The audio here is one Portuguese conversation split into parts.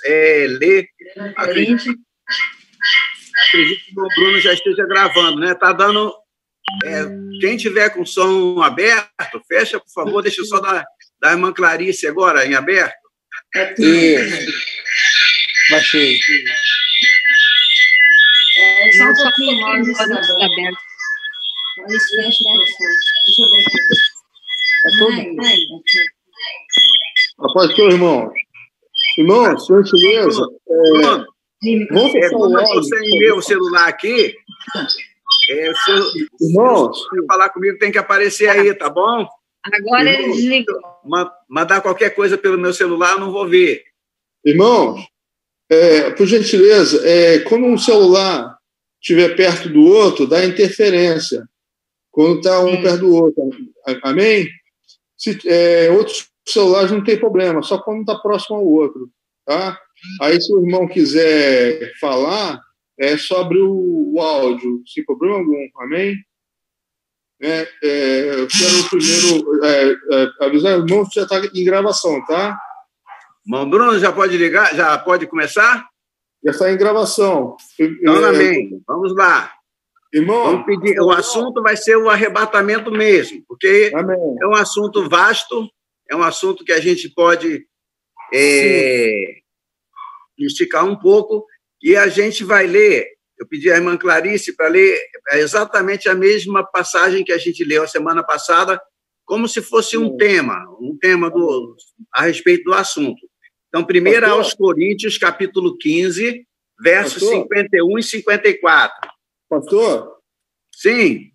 ler. Acredito que o Bruno já esteja gravando, né? Tá dando... quem tiver com o som aberto, fecha, por favor. Deixa eu só dar a irmã Clarice agora, em aberto. Isso. Baixei. Só um pouquinho mais, está aberto. Eles fecham o som. Deixa eu ver aqui. Pastor, irmãos. Irmãos, por gentileza, vamos fechar o áudio. Você enviou o celular aqui, irmãos, se falar comigo tem que aparecer aí, tá bom? Agora ele desligou. Mandar qualquer coisa pelo meu celular, eu não vou ver. Irmãos, por gentileza, quando um celular estiver perto do outro, dá interferência. Quando está um perto do outro. Amém? Outros celulares não tem problema, só quando está próximo ao outro. Tá? Aí, se o irmão quiser falar, é só abrir o áudio, sem problema algum. Amém? Eu quero primeiro avisar o irmão que já está em gravação, tá? Irmão Bruno, já pode ligar? Já pode começar? Já está em gravação. Então, amém. Vamos lá. Irmão, vamos pedir. O assunto vai ser o arrebatamento mesmo, porque amém. É um assunto vasto, é um assunto que a gente pode esticar um pouco, e a gente vai ler. Eu pedi à irmã Clarice para ler exatamente a mesma passagem que a gente leu a semana passada, como se fosse um tema a respeito do assunto. Então, 1 aos Coríntios, capítulo 15, versos 51 e 54. Pastor? Sim.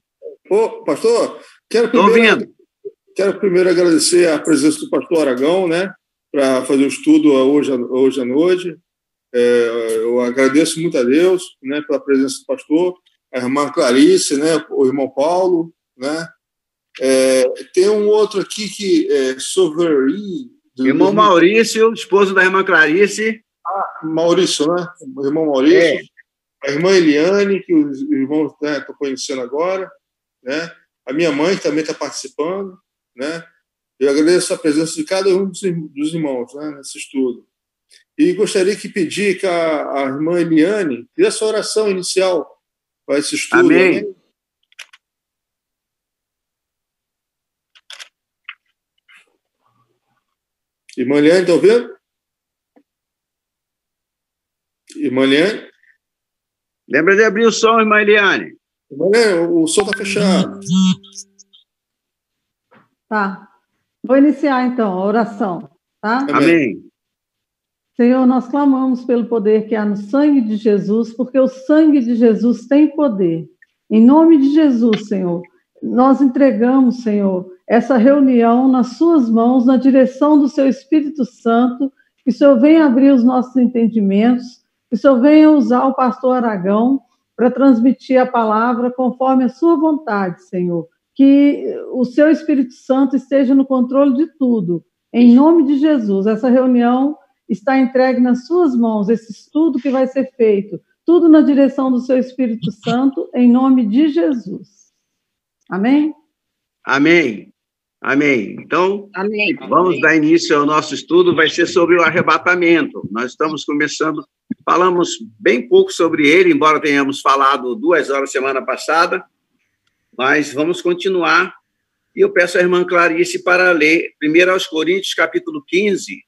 Pastor, quero primeiro agradecer a presença do pastor Aragão, né, para fazer o estudo hoje à noite. Eu agradeço muito a Deus, né, pela presença do pastor, a irmã Clarice, né, o irmão Paulo, né. Tem um outro aqui que é Sovereign. Irmão Maurício, esposo da irmã Clarice. Maurício, né? O irmão Maurício. A irmã Eliane, que os irmãos estão conhecendo agora, né? A minha mãe, que também está participando, né? Eu agradeço a presença de cada um dos irmãos, né, nesse estudo. E gostaria de pedir que a irmã Eliane fizesse a oração inicial para esse estudo. Amém. Amém? Irmã Eliane, está ouvindo? Irmã Eliane? Lembra de abrir o som, irmã Eliane. Irmã Eliane, o som está fechado. Tá. Vou iniciar, então, a oração. Tá? Amém. Senhor, nós clamamos pelo poder que há no sangue de Jesus, porque o sangue de Jesus tem poder. Em nome de Jesus, Senhor, nós entregamos, Senhor, essa reunião nas suas mãos, na direção do seu Espírito Santo, que o Senhor venha abrir os nossos entendimentos, que o Senhor venha usar o pastor Aragão para transmitir a palavra conforme a sua vontade, Senhor. Que o seu Espírito Santo esteja no controle de tudo. Em nome de Jesus, essa reunião está entregue nas suas mãos, esse estudo que vai ser feito, tudo na direção do seu Espírito Santo, em nome de Jesus. Amém? Amém. Amém. Então, amém. Vamos dar início ao nosso estudo, vai ser sobre o arrebatamento. Nós estamos começando, falamos bem pouco sobre ele, embora tenhamos falado 2 horas semana passada, mas vamos continuar. E eu peço à irmã Clarice para ler 1 aos Coríntios, capítulo 15,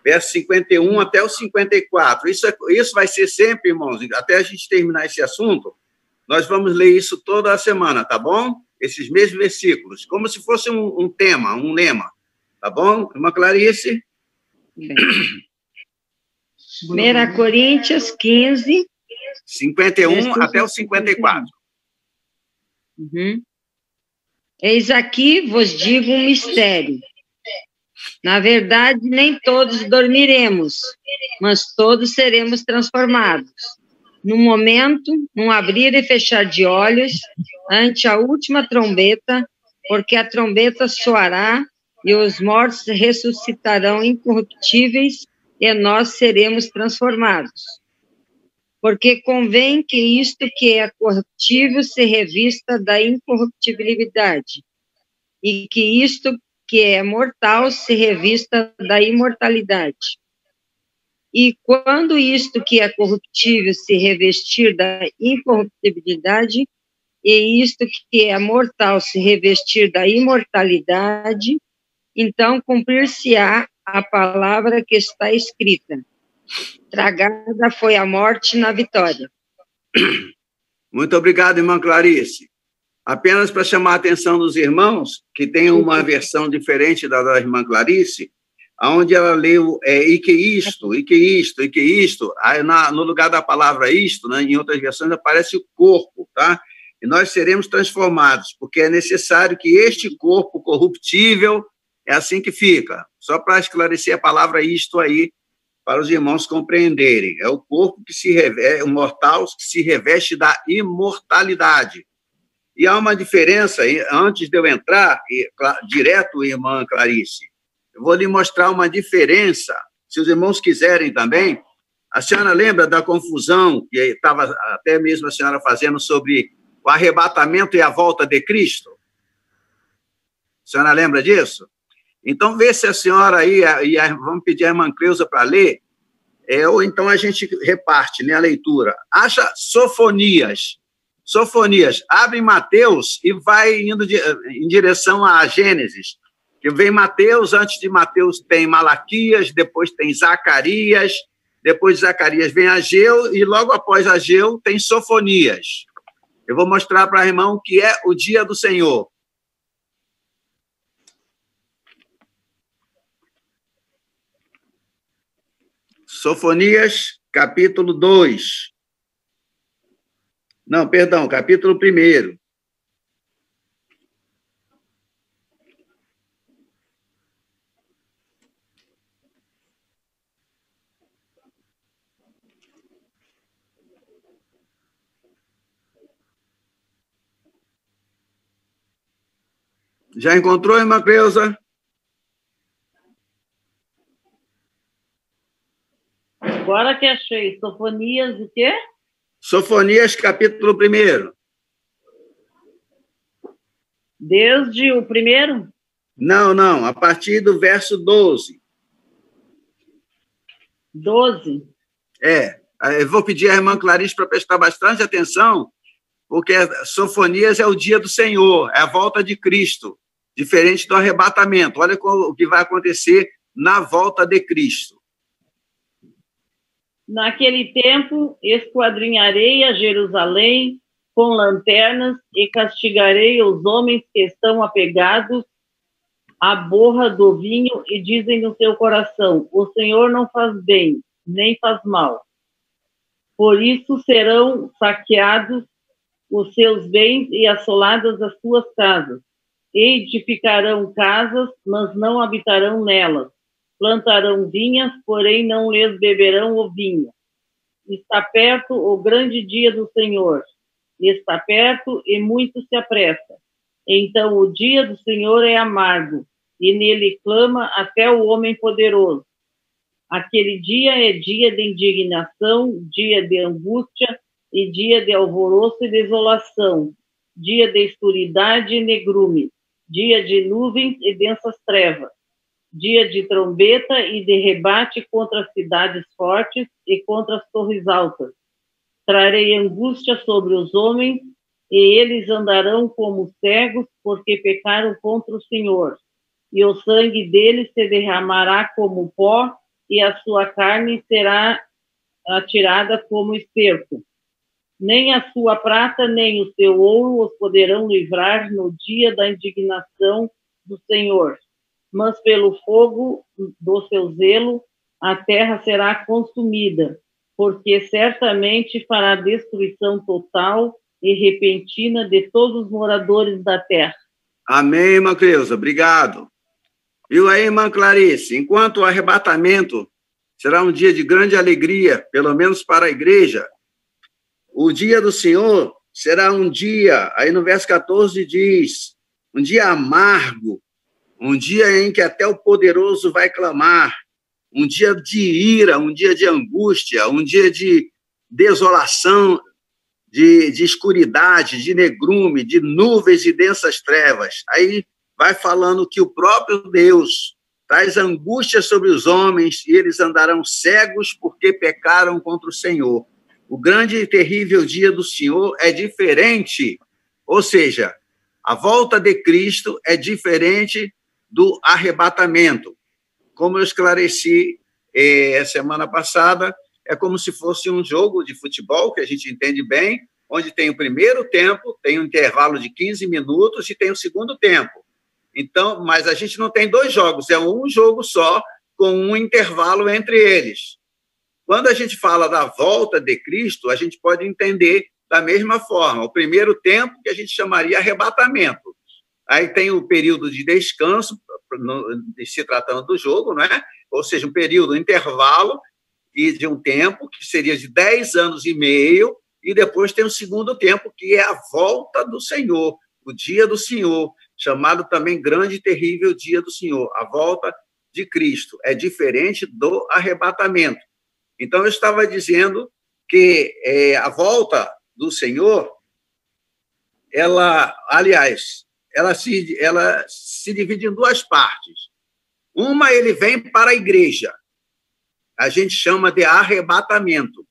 verso 51 até o 54. Isso vai ser sempre, irmãos, até a gente terminar esse assunto, nós vamos ler isso toda a semana, tá bom? Esses mesmos versículos, como se fosse um tema, um lema. Tá bom, irmã Clarice? 1 Coríntios 15... 51 até o 54. Uhum. Eis aqui vos digo um mistério. Na verdade, nem todos dormiremos, mas todos seremos transformados. No momento, num abrir e fechar de olhos, ante a última trombeta, porque a trombeta soará e os mortos ressuscitarão incorruptíveis e nós seremos transformados. Porque convém que isto que é corruptível se revista da incorruptibilidade, e que isto que é mortal se revista da imortalidade. E quando isto que é corruptível se revestir da incorruptibilidade, e isto que é mortal se revestir da imortalidade, então cumprir-se-á a palavra que está escrita. Tragada foi a morte na vitória. Muito obrigado, irmã Clarice. Apenas para chamar a atenção dos irmãos, que tem uma versão diferente da irmã Clarice, onde ela leu e que isto. Aí, no lugar da palavra isto, né, em outras versões aparece o corpo, tá? E nós seremos transformados, porque é necessário que este corpo corruptível, é assim que fica. Só para esclarecer a palavra isto aí, para os irmãos compreenderem. É o corpo que se reveste, o mortal que se reveste da imortalidade. E há uma diferença, antes de eu entrar direto, irmã Clarice, eu vou lhe mostrar uma diferença, se os irmãos quiserem também. A senhora lembra da confusão que estava até mesmo a senhora fazendo sobre o arrebatamento e a volta de Cristo? A senhora lembra disso? Então, vê se a senhora aí, vamos pedir a irmã Cleusa para ler, ou então a gente reparte, né, a leitura. Acha Sofonias. Abre Mateus e vai indo em direção a Gênesis. Que vem Mateus, antes de Mateus tem Malaquias, depois tem Zacarias, depois de Zacarias vem Ageu, e logo após Ageu tem Sofonias. Eu vou mostrar para o irmão que é o dia do Senhor. Sofonias, capítulo 2. Não, perdão, capítulo 1. Já encontrou, irmã Cleusa? Agora que achei. Sofonias o quê? Sofonias, capítulo 1. Desde o 1? Não, a partir do verso 12. 12? Eu vou pedir à irmã Clarice para prestar bastante atenção, porque Sofonias é o dia do Senhor, é a volta de Cristo, diferente do arrebatamento. Olha o que vai acontecer na volta de Cristo. Naquele tempo, esquadrinharei a Jerusalém com lanternas e castigarei os homens que estão apegados à borra do vinho e dizem no seu coração: o Senhor não faz bem, nem faz mal. Por isso serão saqueados os seus bens e assoladas as suas casas. Edificarão casas, mas não habitarão nelas. Plantarão vinhas, porém não lhes beberão o vinho. Está perto o grande dia do Senhor. Está perto e muito se apressa. Então o dia do Senhor é amargo, e nele clama até o homem poderoso. Aquele dia é dia de indignação, dia de angústia, e dia de alvoroço e desolação, dia de escuridade e negrume, dia de nuvens e densas trevas, dia de trombeta e de rebate contra as cidades fortes e contra as torres altas. Trarei angústia sobre os homens, e eles andarão como cegos, porque pecaram contra o Senhor. E o sangue deles se derramará como pó, e a sua carne será atirada como esterco. Nem a sua prata, nem o seu ouro os poderão livrar no dia da indignação do Senhor. Mas pelo fogo do seu zelo, a terra será consumida, porque certamente fará destruição total e repentina de todos os moradores da terra. Amém, irmã Cleusa, obrigado. Viu aí, irmã Clarice? Enquanto o arrebatamento será um dia de grande alegria, pelo menos para a igreja, o dia do Senhor será um dia, aí no verso 14 diz, um dia amargo, um dia em que até o poderoso vai clamar, um dia de ira, um dia de angústia, um dia de desolação, de escuridade, de negrume, de nuvens e densas trevas. Aí vai falando que o próprio Deus traz angústia sobre os homens, e eles andarão cegos porque pecaram contra o Senhor. O grande e terrível dia do Senhor é diferente, ou seja, a volta de Cristo é diferente do arrebatamento. Como eu esclareci semana passada, é como se fosse um jogo de futebol, que a gente entende bem, onde tem o primeiro tempo, tem um intervalo de 15 minutos e tem o segundo tempo. Então, mas a gente não tem dois jogos, é um jogo só, com um intervalo entre eles. Quando a gente fala da volta de Cristo, a gente pode entender da mesma forma. O primeiro tempo, que a gente chamaria arrebatamento. Aí tem o período de descanso, se tratando do jogo, não é? Ou seja, um período, um intervalo e de um tempo, que seria de 10 anos e meio, e depois tem o segundo tempo, que é a volta do Senhor, o dia do Senhor, chamado também grande e terrível dia do Senhor, a volta de Cristo. É diferente do arrebatamento. Então, eu estava dizendo que a volta do Senhor, ela se divide em duas partes. Uma, ele vem para a igreja, a gente chama de arrebatamento.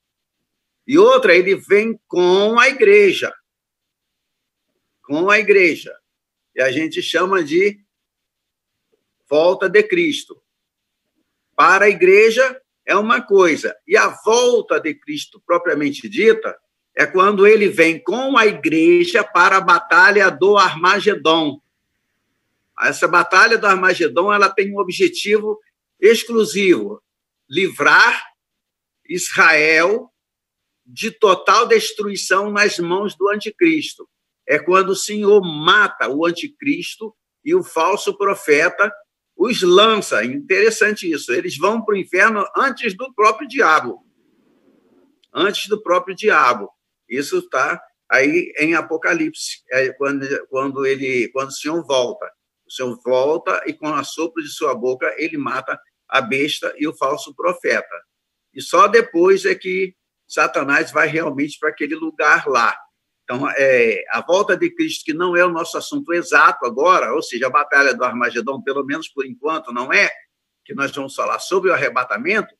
E outra, ele vem com a igreja. Com a igreja. E a gente chama de volta de Cristo. Para a igreja é uma coisa, e a volta de Cristo propriamente dita é quando ele vem com a igreja para a batalha do Armagedon. Essa batalha do Armagedon, ela tem um objetivo exclusivo: livrar Israel de total destruição nas mãos do anticristo. É quando o Senhor mata o anticristo e o falso profeta os lança. Interessante isso. Eles vão para o inferno antes do próprio diabo. Antes do próprio diabo. Isso está aí em Apocalipse, quando o Senhor volta. O Senhor volta e, com o assopro de sua boca, ele mata a besta e o falso profeta. E só depois é que Satanás vai realmente para aquele lugar lá. Então, a volta de Cristo, que não é o nosso assunto exato agora, ou seja, a batalha do Armagedon, pelo menos por enquanto, não é, que nós vamos falar sobre o arrebatamento,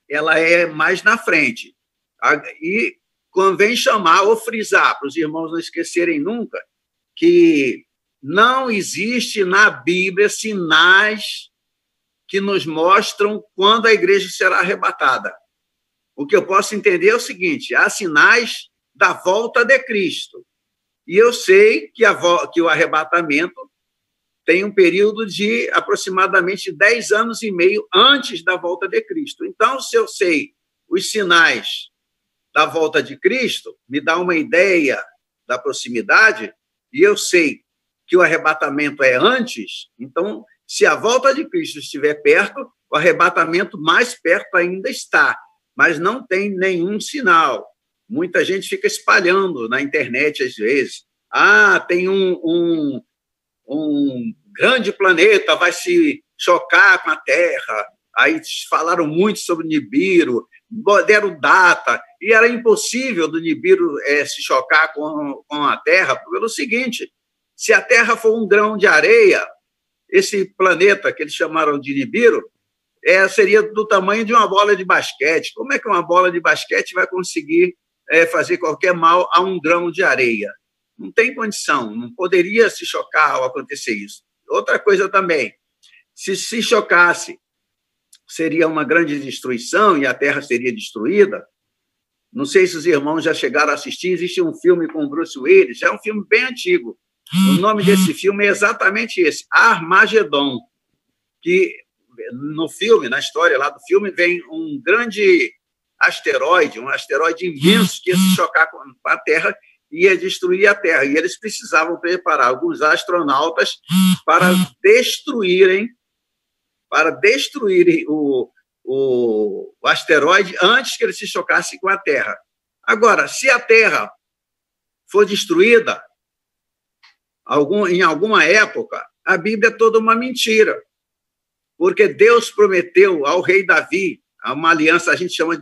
ela é mais na frente. E convém chamar ou frisar, para os irmãos não esquecerem nunca, que não existe na Bíblia sinais que nos mostram quando a igreja será arrebatada. O que eu posso entender é o seguinte: há sinais da volta de Cristo. E eu sei que o arrebatamento tem um período de aproximadamente 10 anos e meio antes da volta de Cristo. Então, se eu sei os sinais da volta de Cristo, me dá uma ideia da proximidade, e eu sei que o arrebatamento é antes, então, se a volta de Cristo estiver perto, o arrebatamento mais perto ainda está, mas não tem nenhum sinal. Muita gente fica espalhando na internet, às vezes. Tem um grande planeta, vai se chocar com a Terra. Aí falaram muito sobre Nibiru, deram data, e era impossível do Nibiru se chocar com a Terra, pelo seguinte: se a Terra for um grão de areia, esse planeta que eles chamaram de Nibiru seria do tamanho de uma bola de basquete. Como é que uma bola de basquete vai conseguir fazer qualquer mal a um grão de areia? Não tem condição, não poderia se chocar ao acontecer isso. Outra coisa também, se chocasse, seria uma grande destruição e a Terra seria destruída. Não sei se os irmãos já chegaram a assistir, existe um filme com Bruce Willis, é um filme bem antigo. O nome desse filme é exatamente esse, Armagedon, que no filme, na história lá do filme, vem um grande asteroide, um asteroide imenso que ia se chocar com a Terra e ia destruir a Terra. E eles precisavam preparar alguns astronautas para destruírem o asteroide antes que ele se chocasse com a Terra. Agora, se a Terra for destruída em alguma época, a Bíblia é toda uma mentira, porque Deus prometeu ao rei Davi uma aliança, a gente chama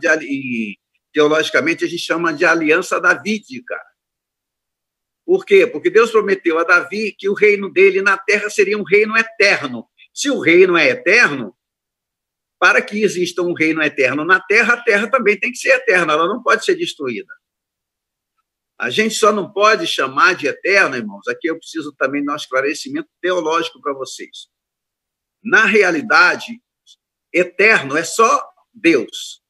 teologicamente, a gente chama de aliança davídica. Por quê? Porque Deus prometeu a Davi que o reino dele na terra seria um reino eterno, Se o reino é eterno, para que exista um reino eterno na Terra, a Terra também tem que ser eterna, ela não pode ser destruída. A gente só não pode chamar de eterno, irmãos, aqui eu preciso também dar um esclarecimento teológico para vocês. Na realidade, eterno é só Deus,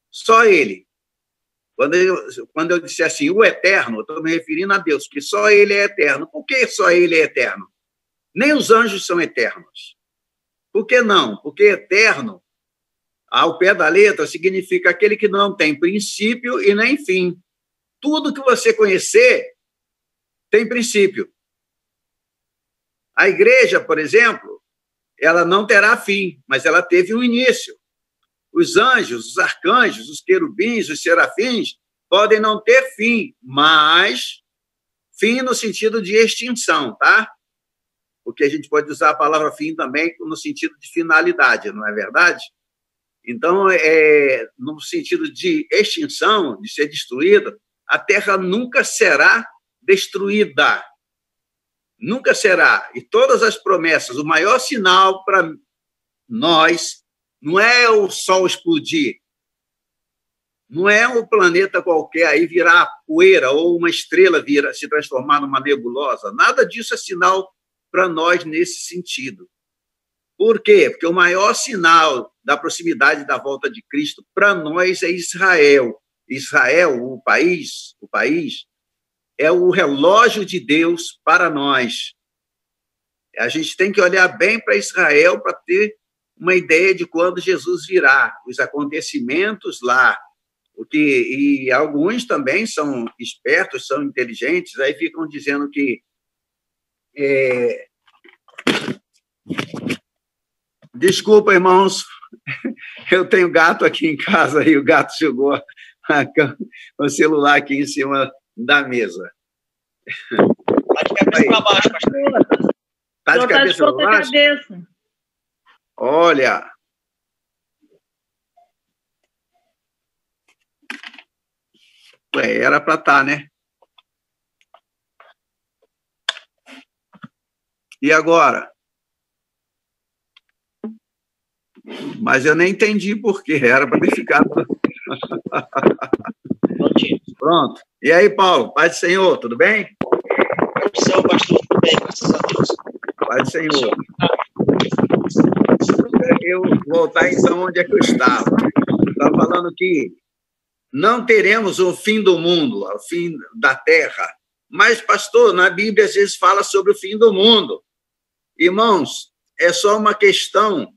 só Ele. Quando eu disser assim, o eterno, eu estou me referindo a Deus, porque só Ele é eterno. Por que só Ele é eterno? Nem os anjos são eternos. Por que não? Porque eterno, ao pé da letra, significa aquele que não tem princípio e nem fim. Tudo que você conhecer tem princípio. A igreja, por exemplo, ela não terá fim, mas ela teve um início. Os anjos, os arcanjos, os querubins, os serafins podem não ter fim, mas fim no sentido de extinção, tá? Porque a gente pode usar a palavra fim também no sentido de finalidade, não é verdade? Então, no sentido de extinção, de ser destruída, a Terra nunca será destruída. Nunca será. E todas as promessas, o maior sinal para nós não é o Sol explodir, não é um planeta qualquer aí virar poeira ou uma estrela se transformar numa nebulosa. Nada disso é sinal para nós nesse sentido. Por quê? Porque o maior sinal da proximidade da volta de Cristo para nós é Israel. Israel, o país, é o relógio de Deus para nós. A gente tem que olhar bem para Israel para ter uma ideia de quando Jesus virá, os acontecimentos lá. E alguns também são espertos, são inteligentes, aí ficam dizendo que desculpa, irmãos, eu tenho gato aqui em casa e o gato jogou o celular aqui em cima da mesa. Tá de cabeça para baixo, pastor. Tá de cabeça para baixo? Olha. Era para estar, né? E agora? Mas eu nem entendi por quê. Era para ter ficado. Pronto. E aí, Paulo? Paz do Senhor, tudo bem? Paz do Senhor, pastor, tudo bem, graças a Deus. Paz do Senhor. Eu vou voltar, então, onde é que eu estava. Eu estava falando que não teremos o fim do mundo, o fim da terra. Mas, pastor, na Bíblia, às vezes, fala sobre o fim do mundo. Irmãos, é só uma questão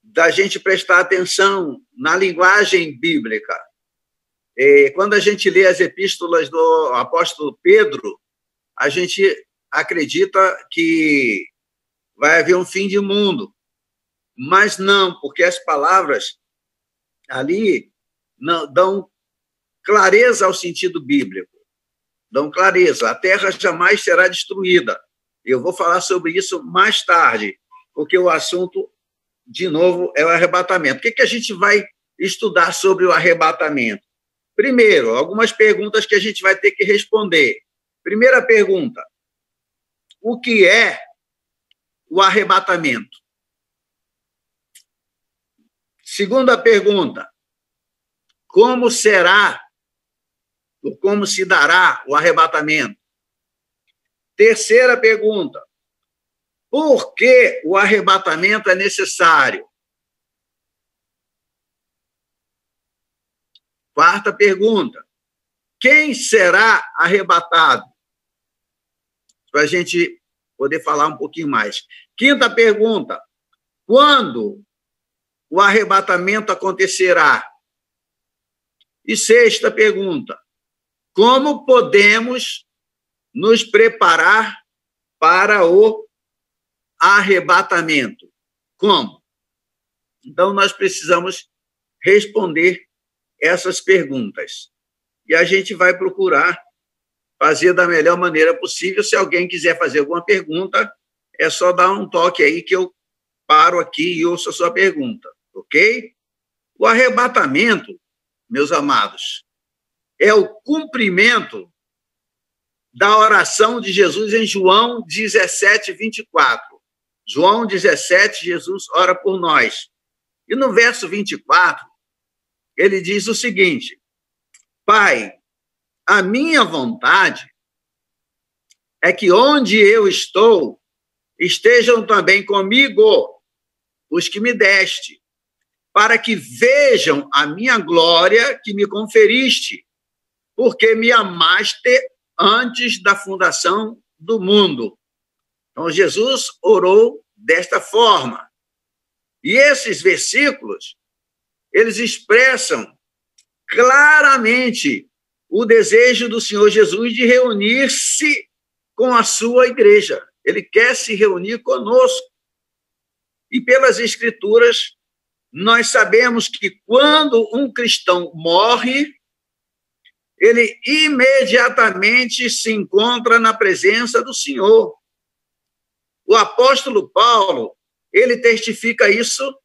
da gente prestar atenção na linguagem bíblica. Quando a gente lê as epístolas do apóstolo Pedro, a gente acredita que vai haver um fim de mundo. Mas não, porque as palavras ali não dão clareza ao sentido bíblico. Dão clareza. A terra jamais será destruída. Eu vou falar sobre isso mais tarde, porque o assunto, de novo, é o arrebatamento. O que a gente vai estudar sobre o arrebatamento? Primeiro, algumas perguntas que a gente vai ter que responder. Primeira pergunta: o que é o arrebatamento? Segunda pergunta: como será ou como se dará o arrebatamento? Terceira pergunta: por que o arrebatamento é necessário? Quarta pergunta: quem será arrebatado? Para a gente poder falar um pouquinho mais. Quinta pergunta: quando o arrebatamento acontecerá? E sexta pergunta: como podemos nos preparar para o arrebatamento? Como? Então, nós precisamos responder essas perguntas. E a gente vai procurar fazer da melhor maneira possível. Se alguém quiser fazer alguma pergunta, é só dar um toque aí que eu paro aqui e ouço a sua pergunta, ok? O arrebatamento, meus amados, é o cumprimento da oração de Jesus em João 17, 24. João 17, Jesus ora por nós. E no verso 24, ele diz o seguinte: Pai, a minha vontade é que onde eu estou, estejam também comigo os que me deste, para que vejam a minha glória que me conferiste, porque me amaste antes da fundação do mundo. Então, Jesus orou desta forma. E esses versículos, eles expressam claramente o desejo do Senhor Jesus de reunir-se com a sua igreja. Ele quer se reunir conosco. E pelas Escrituras, nós sabemos que quando um cristão morre, ele imediatamente se encontra na presença do Senhor. O apóstolo Paulo, ele testifica isso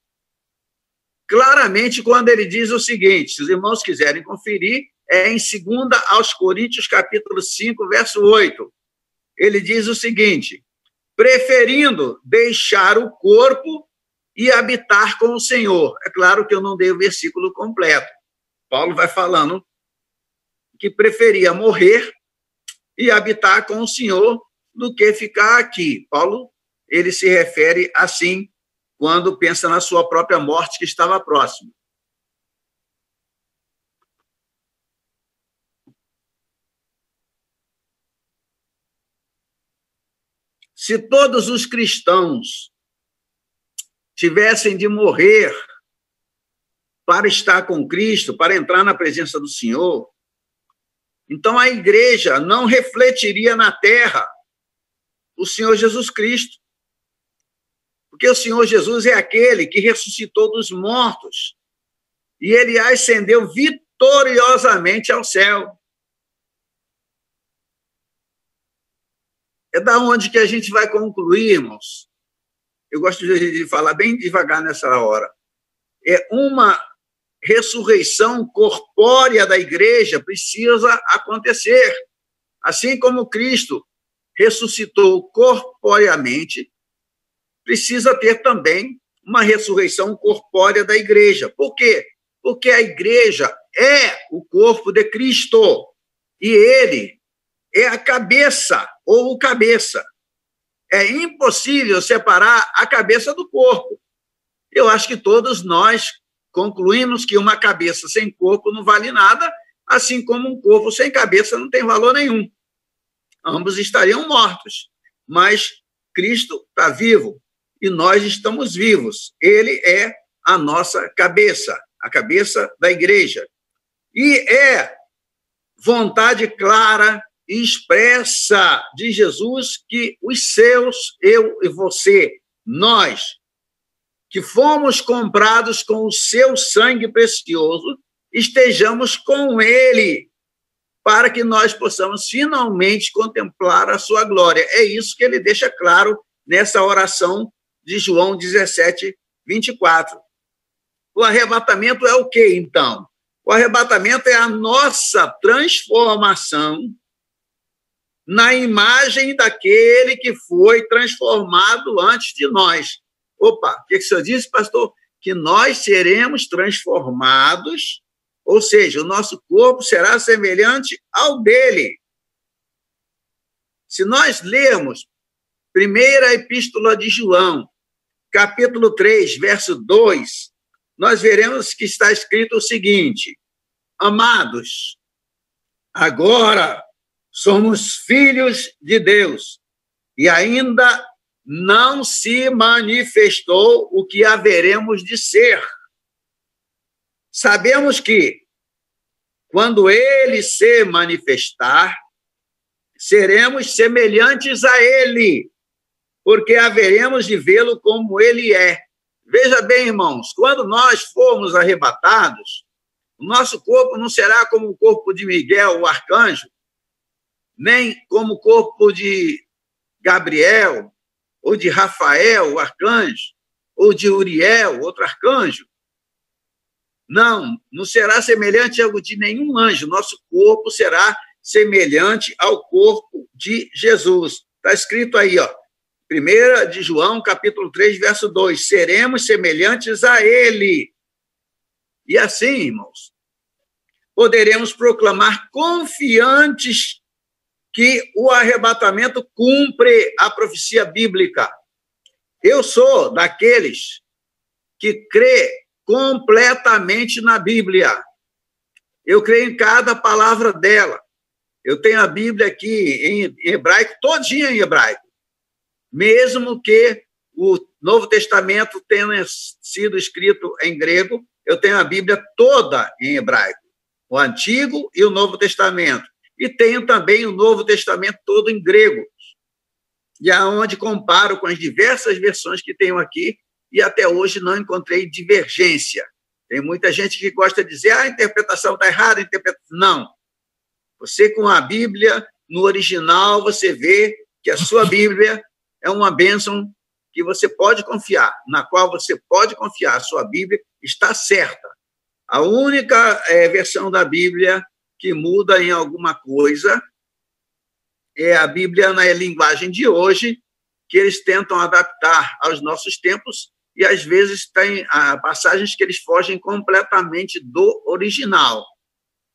claramente quando ele diz o seguinte, se os irmãos quiserem conferir, é em 2 aos Coríntios, capítulo 5, verso 8. Ele diz o seguinte: preferindo deixar o corpo e habitar com o Senhor. É claro que eu não dei o versículo completo. Paulo vai falando que preferia morrer e habitar com o Senhor do que ficar aqui. Paulo, ele se refere assim quando pensa na sua própria morte, que estava próxima. Se todos os cristãos tivessem de morrer para estar com Cristo, para entrar na presença do Senhor, então a igreja não refletiria na terra o Senhor Jesus Cristo. Porque o Senhor Jesus é aquele que ressuscitou dos mortos e ele ascendeu vitoriosamente ao céu. É da onde que a gente vai concluir, irmãos. Eu gosto de falar bem devagar nessa hora. É uma ressurreição corpórea da igreja precisa acontecer. Assim como Cristo ressuscitou corporeamente, precisa ter também uma ressurreição corpórea da igreja. Por quê? Porque a igreja é o corpo de Cristo e ele é a cabeça ou o cabeça. É impossível separar a cabeça do corpo. Eu acho que todos nós concluímos que uma cabeça sem corpo não vale nada, assim como um corpo sem cabeça não tem valor nenhum. Ambos estariam mortos, mas Cristo está vivo e nós estamos vivos. Ele é a nossa cabeça, a cabeça da igreja. E é vontade clara e expressa de Jesus que os seus, eu e você, nós, que fomos comprados com o seu sangue precioso, estejamos com ele, para que nós possamos finalmente contemplar a sua glória. É isso que ele deixa claro nessa oração de João 17, 24. O arrebatamento é o quê, então? O arrebatamento é a nossa transformação na imagem daquele que foi transformado antes de nós. Opa, o que o senhor disse, pastor? Que nós seremos transformados, ou seja, o nosso corpo será semelhante ao dele. Se nós lermos primeira epístola de João, capítulo 3, verso 2, nós veremos que está escrito o seguinte: amados, agora somos filhos de Deus e ainda não se manifestou o que haveremos de ser. Sabemos que, quando ele se manifestar, seremos semelhantes a ele, porque haveremos de vê-lo como ele é. Veja bem, irmãos, quando nós formos arrebatados, o nosso corpo não será como o corpo de Miguel, o arcanjo, nem como o corpo de Gabriel, ou de Rafael, o arcanjo, ou de Uriel, outro arcanjo. Não, não será semelhante ao de nenhum anjo. Nosso corpo será semelhante ao corpo de Jesus. Está escrito aí, ó, 1 de João, capítulo 3, verso 2, seremos semelhantes a ele. E assim, irmãos, poderemos proclamar confiantes que o arrebatamento cumpre a profecia bíblica. Eu sou daqueles que crê completamente na Bíblia. Eu creio em cada palavra dela. Eu tenho a Bíblia aqui em hebraico, todinha em hebraico. Mesmo que o Novo Testamento tenha sido escrito em grego, eu tenho a Bíblia toda em hebraico. O Antigo e o Novo Testamento. E tenho também o Novo Testamento todo em grego. E aonde comparo com as diversas versões que tenho aqui, e até hoje não encontrei divergência. Tem muita gente que gosta de dizer, a interpretação está errada, não. Você, com a Bíblia, no original, você vê que a sua Bíblia é uma bênção que você pode confiar, na qual você pode confiar. A sua Bíblia está certa. A única versão da Bíblia que muda em alguma coisa é a Bíblia na linguagem de hoje, que eles tentam adaptar aos nossos tempos, e às vezes tem passagens que eles fogem completamente do original.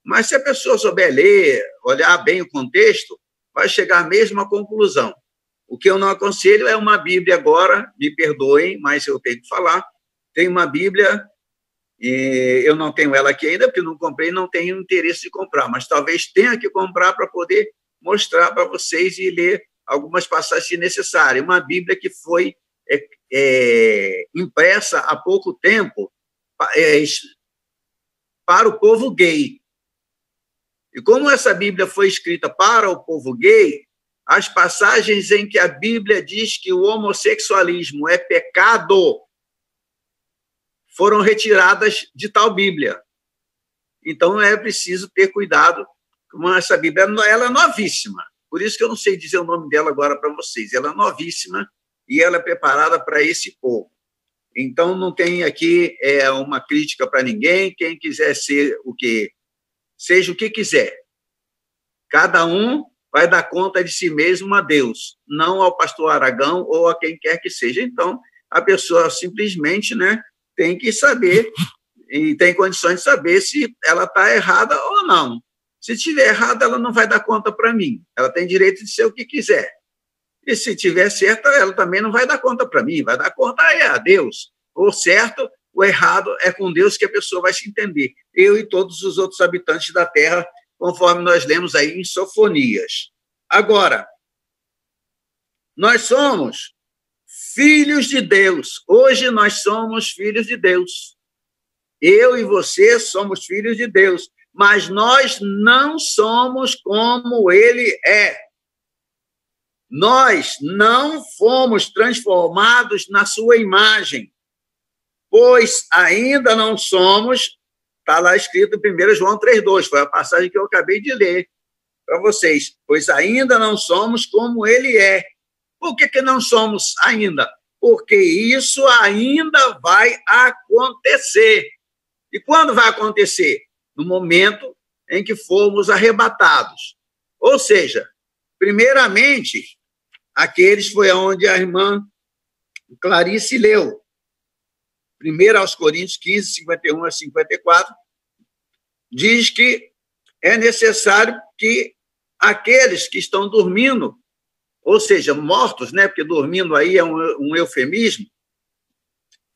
Mas se a pessoa souber ler, olhar bem o contexto, vai chegar à mesma conclusão. O que eu não aconselho é uma Bíblia agora, me perdoem, mas eu tenho que falar, tem uma Bíblia, eu não tenho ela aqui ainda, porque não comprei, não tenho interesse de comprar, mas talvez tenha que comprar para poder mostrar para vocês e ler algumas passagens se necessário. Uma Bíblia que foi impressa há pouco tempo para o povo gay. E como essa Bíblia foi escrita para o povo gay, as passagens em que a Bíblia diz que o homossexualismo é pecado foram retiradas de tal Bíblia. Então, é preciso ter cuidado com essa Bíblia. Ela é novíssima, por isso que eu não sei dizer o nome dela agora para vocês. Ela é novíssima e ela é preparada para esse povo. Então, não tem aqui uma crítica para ninguém. Quem quiser ser o quê? Seja o que quiser. Cada um vai dar conta de si mesmo a Deus, não ao pastor Aragão ou a quem quer que seja. Então, a pessoa simplesmente, tem que saber e tem condições de saber se ela está errada ou não. Se estiver errada, ela não vai dar conta para mim. Ela tem direito de ser o que quiser. E se estiver certa, ela também não vai dar conta para mim, vai dar conta a Deus. O certo, o errado é com Deus que a pessoa vai se entender. Eu e todos os outros habitantes da Terra, conforme nós lemos aí em Sofonias. Agora, nós somos filhos de Deus. Hoje nós somos filhos de Deus. Eu e você somos filhos de Deus, mas nós não somos como Ele é. Nós não fomos transformados na sua imagem, pois ainda não somos, está lá escrito em 1 João 3,2, foi a passagem que eu acabei de ler para vocês, pois ainda não somos como Ele é. Por que não somos ainda? Porque isso ainda vai acontecer. E quando vai acontecer? No momento em que formos arrebatados. Ou seja, primeiramente, aqueles foi onde a irmã Clarice leu. 1 aos Coríntios 15, 51 a 54, diz que é necessário que aqueles que estão dormindo, ou seja, mortos, porque dormindo aí é um eufemismo,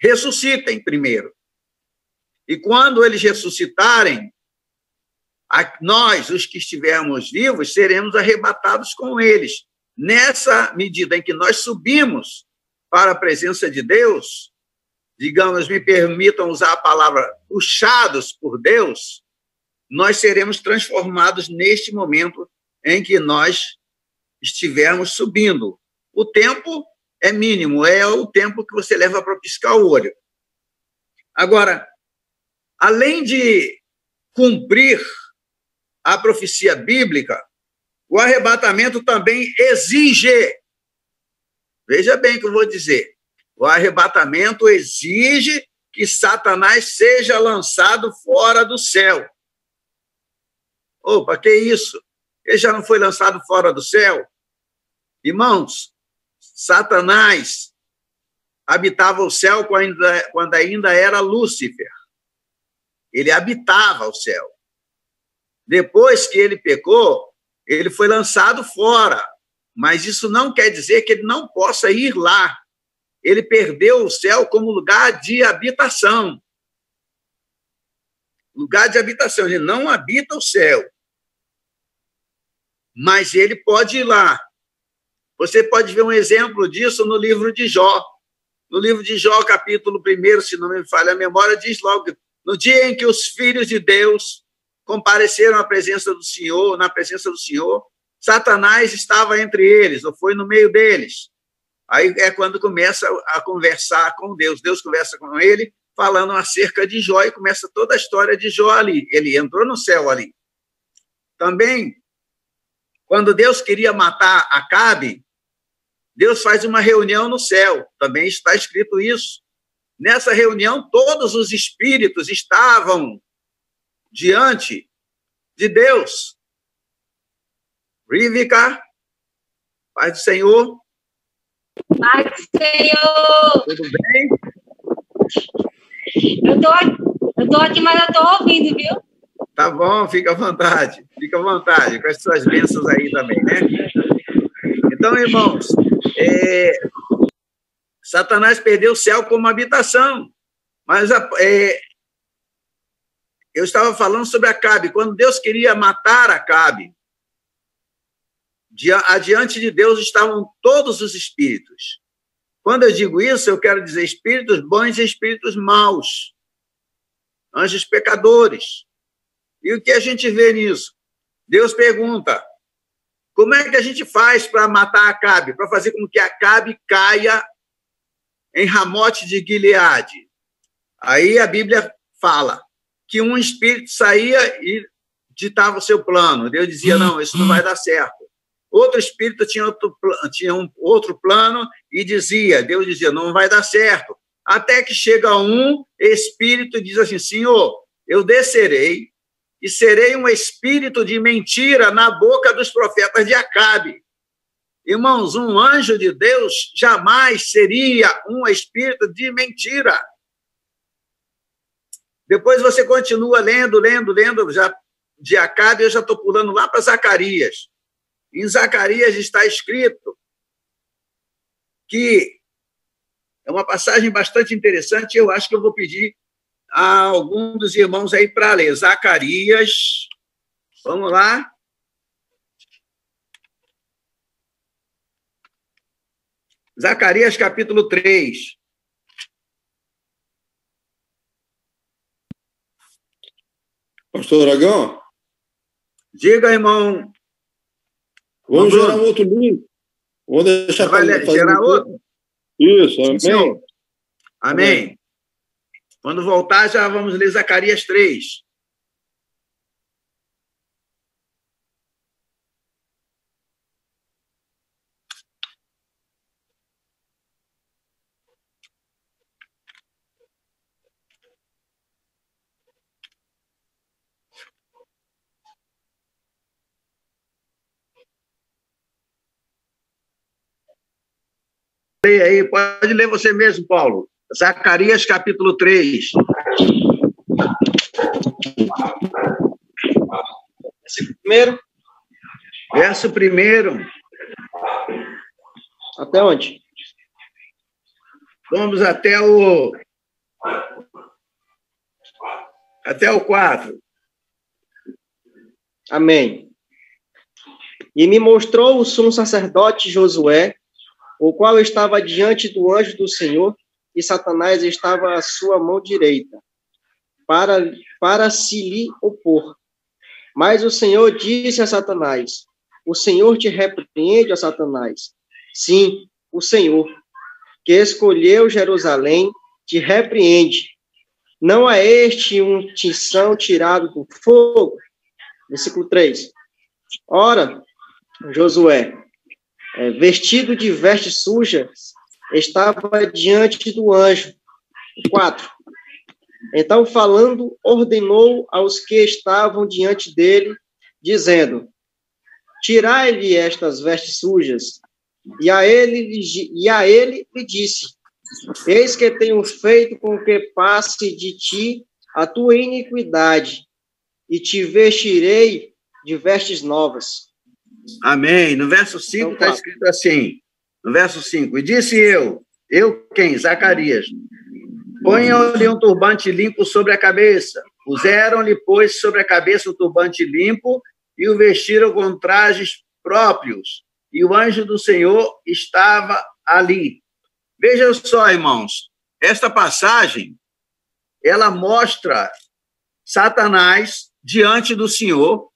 ressuscitem primeiro. E quando eles ressuscitarem, nós, os que estivermos vivos, seremos arrebatados com eles. Nessa medida em que nós subimos para a presença de Deus, digamos, me permitam usar a palavra puxados por Deus, nós seremos transformados neste momento em que nós estivermos subindo. O tempo é mínimo, é o tempo que você leva para piscar o olho. Agora, além de cumprir a profecia bíblica, o arrebatamento também exige, veja bem o que eu vou dizer, o arrebatamento exige que Satanás seja lançado fora do céu. Opa, que isso? Ele já não foi lançado fora do céu? Irmãos, Satanás habitava o céu quando ainda era Lúcifer. Ele habitava o céu. Depois que ele pecou, ele foi lançado fora. Mas isso não quer dizer que ele não possa ir lá. Ele perdeu o céu como lugar de habitação. Lugar de habitação. Ele não habita o céu. Mas ele pode ir lá. Você pode ver um exemplo disso no livro de Jó. No livro de Jó, capítulo 1, se não me falha a memória, diz logo: no dia em que os filhos de Deus compareceram à presença do Senhor, na presença do Senhor, Satanás estava entre eles, ou foi no meio deles. Aí é quando começa a conversar com Deus. Deus conversa com ele, falando acerca de Jó, e começa toda a história de Jó ali. Ele entrou no céu ali. Também, quando Deus queria matar Acabe, Deus faz uma reunião no céu. Também está escrito isso. Nessa reunião, todos os espíritos estavam diante de Deus. Rívica, Paz do Senhor. Paz do Senhor. Tudo bem? Eu tô aqui, mas eu tô ouvindo, viu? Tá bom, fica à vontade. Fica à vontade, com as suas bênçãos aí também, né? Então, irmãos, Satanás perdeu o céu como habitação. Mas eu estava falando sobre Acabe. Quando Deus queria matar Acabe, adiante de Deus estavam todos os espíritos. Quando eu digo isso, eu quero dizer espíritos bons e espíritos maus. Anjos pecadores. E o que a gente vê nisso? Deus pergunta: como é que a gente faz para matar Acabe? Para fazer com que Acabe caia em Ramote de Gileade. Aí a Bíblia fala que um espírito saía e ditava o seu plano. Deus dizia: não, isso não vai dar certo. Outro espírito tinha um outro plano e Deus dizia: não vai dar certo. Até que chega um espírito e diz assim: Senhor, eu descerei e serei um espírito de mentira na boca dos profetas de Acabe. Irmãos, um anjo de Deus jamais seria um espírito de mentira. Depois você continua lendo, já de Acabe, eu já estou pulando lá para Zacarias. Em Zacarias está escrito que é uma passagem bastante interessante, eu acho que eu vou pedir a algum dos irmãos aí para ler. Zacarias, vamos lá. Zacarias, capítulo 3. Pastor Aragão? Diga, irmão. Vamos gerar um outro link. Vou deixar vai gerar outro? Isso, amém. Sim, amém. Quando voltar, já vamos ler Zacarias 3. Leia aí, pode ler você mesmo, Paulo. Zacarias, capítulo 3. Verso 1. Até onde? Vamos até o 4. Amém. E me mostrou o sumo sacerdote Josué, o qual estava diante do anjo do Senhor, e Satanás estava à sua mão direita, para se lhe opor. Mas o Senhor disse a Satanás: o Senhor te repreende, ó Satanás. Sim, o Senhor, que escolheu Jerusalém, te repreende. Não é este um tição tirado do fogo? Versículo 3. Ora, Josué, vestido de vestes sujas, estava diante do anjo. 4. Então, falando, ordenou aos que estavam diante dele, dizendo: tirai-lhe estas vestes sujas. E a ele lhe disse: Eis que tenho feito com que passe de ti a tua iniquidade, e te vestirei de vestes novas. Amém. No verso 5 está escrito assim, no verso 5, e disse eu quem? Zacarias, ponham-lhe um turbante limpo sobre a cabeça. Puseram-lhe, pois, sobre a cabeça um turbante limpo e o vestiram com trajes próprios. E o anjo do Senhor estava ali. Vejam só, irmãos, esta passagem, ela mostra Satanás diante do Senhor,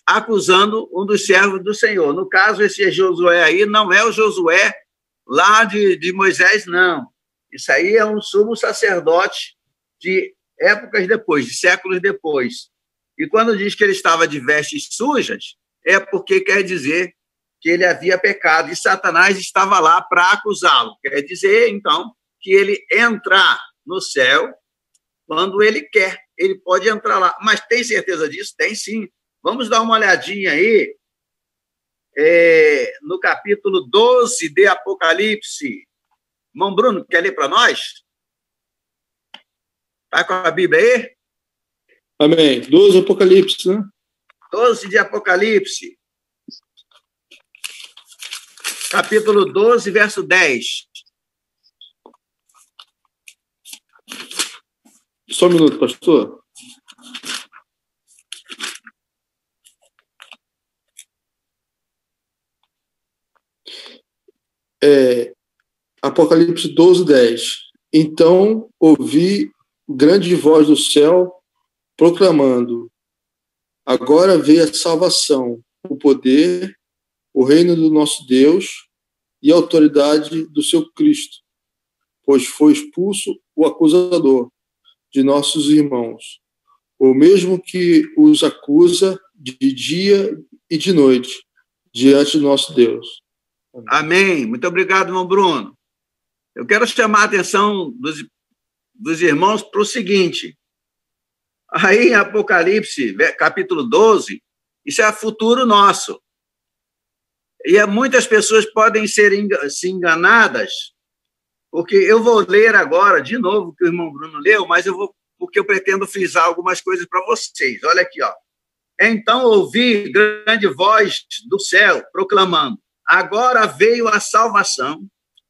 acusando um dos servos do Senhor. No caso, esse Josué aí não é o Josué lá de Moisés, não. Isso aí é um sumo sacerdote de épocas depois, de séculos depois. E quando diz que ele estava de vestes sujas, é porque quer dizer que ele havia pecado e Satanás estava lá para acusá-lo. Quer dizer, então, que ele entra no céu quando ele quer. Ele pode entrar lá. Mas tem certeza disso? Tem sim. Vamos dar uma olhadinha aí no capítulo 12 de Apocalipse. Irmão Bruno, quer ler para nós? Está com a Bíblia aí? Amém. 12 Apocalipse, né? 12 de Apocalipse. Capítulo 12, verso 10. Só um minuto, pastor. Apocalipse 12, 10. Então ouvi grande voz do céu proclamando: agora veio a salvação, o poder, o reino do nosso Deus e a autoridade do seu Cristo, pois foi expulso o acusador de nossos irmãos, o mesmo que os acusa de dia e de noite diante do nosso Deus. Amém. Muito obrigado, irmão Bruno. Eu quero chamar a atenção dos irmãos para o seguinte. Aí em Apocalipse, capítulo 12, isso é futuro nosso. E muitas pessoas podem ser se enganadas, porque eu vou ler agora, de novo, o que o irmão Bruno leu, mas porque eu pretendo frisar algumas coisas para vocês. Olha aqui, ó. Então ouvi grande voz do céu proclamando: agora veio a salvação,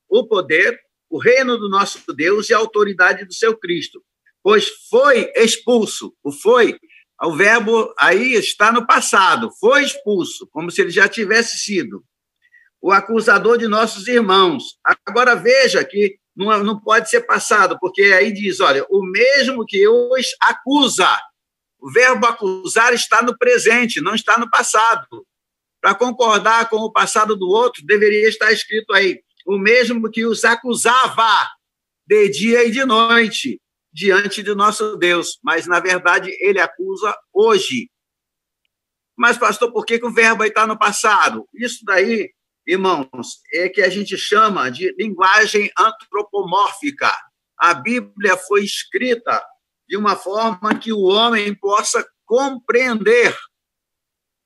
o poder, o reino do nosso Deus e a autoridade do seu Cristo, pois foi expulso. O verbo aí está no passado, foi expulso, como se ele já tivesse sido o acusador de nossos irmãos. Agora veja que não pode ser passado, porque aí diz, olha, o mesmo que os acusa. O verbo acusar está no presente, não está no passado. Para concordar com o passado do outro, deveria estar escrito aí, o mesmo que os acusava de dia e de noite diante do nosso Deus. Mas, na verdade, ele acusa hoje. Mas, pastor, por que o verbo aí está no passado? Isso daí, irmãos, é que a gente chama de linguagem antropomórfica. A Bíblia foi escrita de uma forma que o homem possa compreender.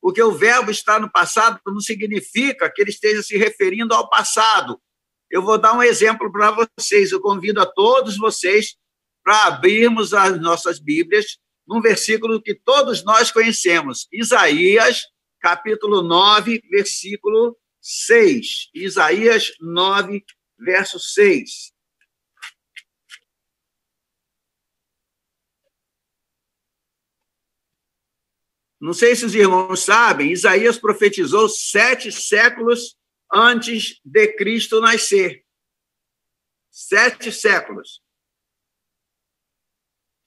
Porque o verbo estar no passado não significa que ele esteja se referindo ao passado. Eu vou dar um exemplo para vocês. Eu convido a todos vocês para abrirmos as nossas Bíblias num versículo que todos nós conhecemos. Isaías, capítulo 9, versículo 6. Isaías 9, verso 6. Não sei se os irmãos sabem, Isaías profetizou 7 séculos antes de Cristo nascer. 7 séculos.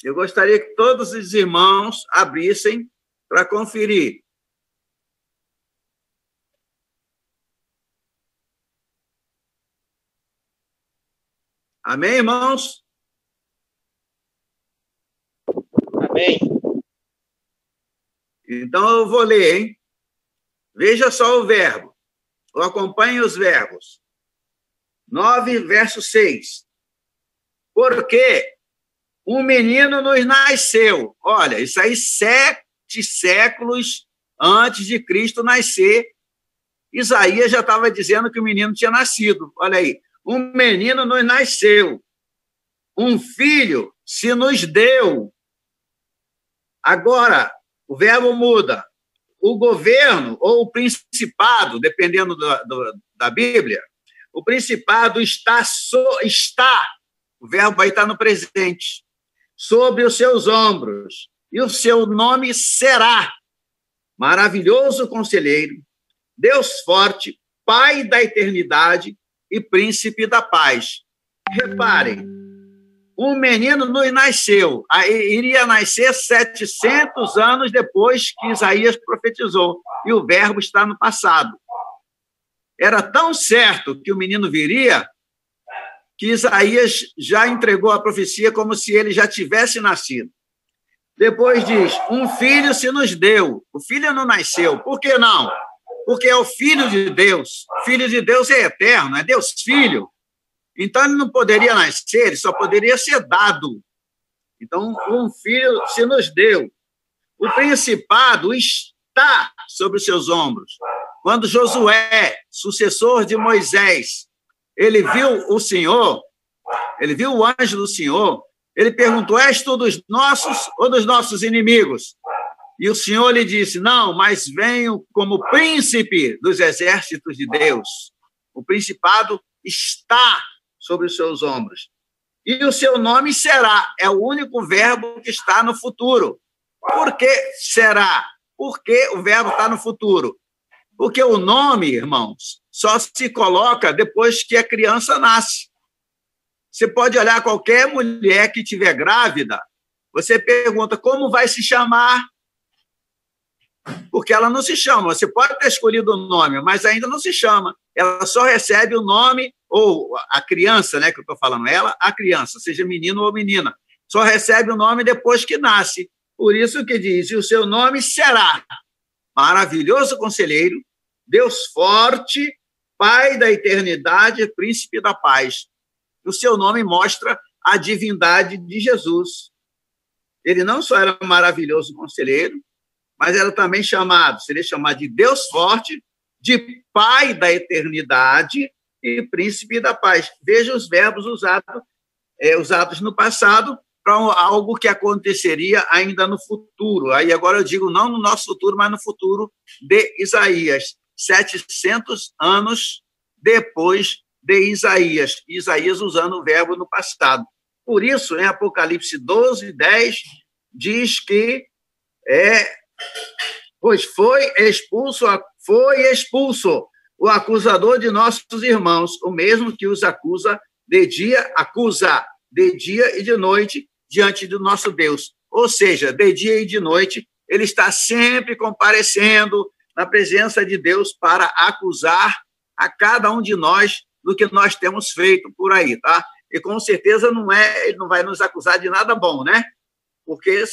Eu gostaria que todos os irmãos abrissem para conferir. Amém, irmãos? Amém. Então, eu vou ler, hein? Veja só o verbo. Ou acompanhe os verbos. 9, verso 6. Porque um menino nos nasceu. Olha, isso aí 7 séculos antes de Cristo nascer. Isaías já estava dizendo que o menino tinha nascido. Olha aí, um menino nos nasceu, um filho se nos deu. Agora, o verbo muda. O governo ou o principado, dependendo da Bíblia, o principado está, o verbo aí está no presente, sobre os seus ombros, e o seu nome será Maravilhoso Conselheiro, Deus Forte, Pai da Eternidade e Príncipe da Paz. Reparem, um menino nos nasceu, iria nascer 700 anos depois que Isaías profetizou, e o verbo está no passado. Era tão certo que o menino viria, que Isaías já entregou a profecia como se ele já tivesse nascido. Depois diz, um filho se nos deu. O filho não nasceu. Por que não? Porque é o Filho de Deus. O Filho de Deus é eterno, é Deus Filho. Então, ele não poderia nascer, ele só poderia ser dado. Então, um filho se nos deu. O principado está sobre os seus ombros. Quando Josué, sucessor de Moisés, ele viu o Senhor, ele viu o anjo do Senhor, ele perguntou, és tu dos nossos ou dos nossos inimigos? E o Senhor lhe disse, não, mas venho como príncipe dos exércitos de Deus. O principado está sobre os seus ombros. E o seu nome será, é o único verbo que está no futuro. Por que será? Porque o verbo está no futuro. Porque o nome, irmãos, só se coloca depois que a criança nasce. Você pode olhar qualquer mulher que estiver grávida, você pergunta como vai se chamar, porque ela não se chama. Você pode ter escolhido o nome, mas ainda não se chama. Ela só recebe o nome, ou a criança, né, que eu estou falando, ela, a criança, seja menino ou menina, só recebe o nome depois que nasce. Por isso que diz, e o seu nome será Maravilhoso Conselheiro, Deus Forte, Pai da Eternidade, Príncipe da Paz. O seu nome mostra a divindade de Jesus. Ele não só era maravilhoso conselheiro, mas era também seria chamado de Deus Forte, de Pai da Eternidade e Príncipe da Paz. Veja os verbos usados no passado para algo que aconteceria ainda no futuro. Aí agora eu digo não no nosso futuro, mas no futuro de Isaías. 700 anos depois de Isaías. Isaías usando o verbo no passado. Por isso, em Apocalipse 12, 10, diz que pois foi expulso o acusador de nossos irmãos, o mesmo que os acusa de dia e de noite diante do nosso Deus. Ou seja, de dia e de noite, ele está sempre comparecendo na presença de Deus para acusar a cada um de nós do que nós temos feito por aí, tá? E com certeza ele não vai nos acusar de nada bom, né? Por que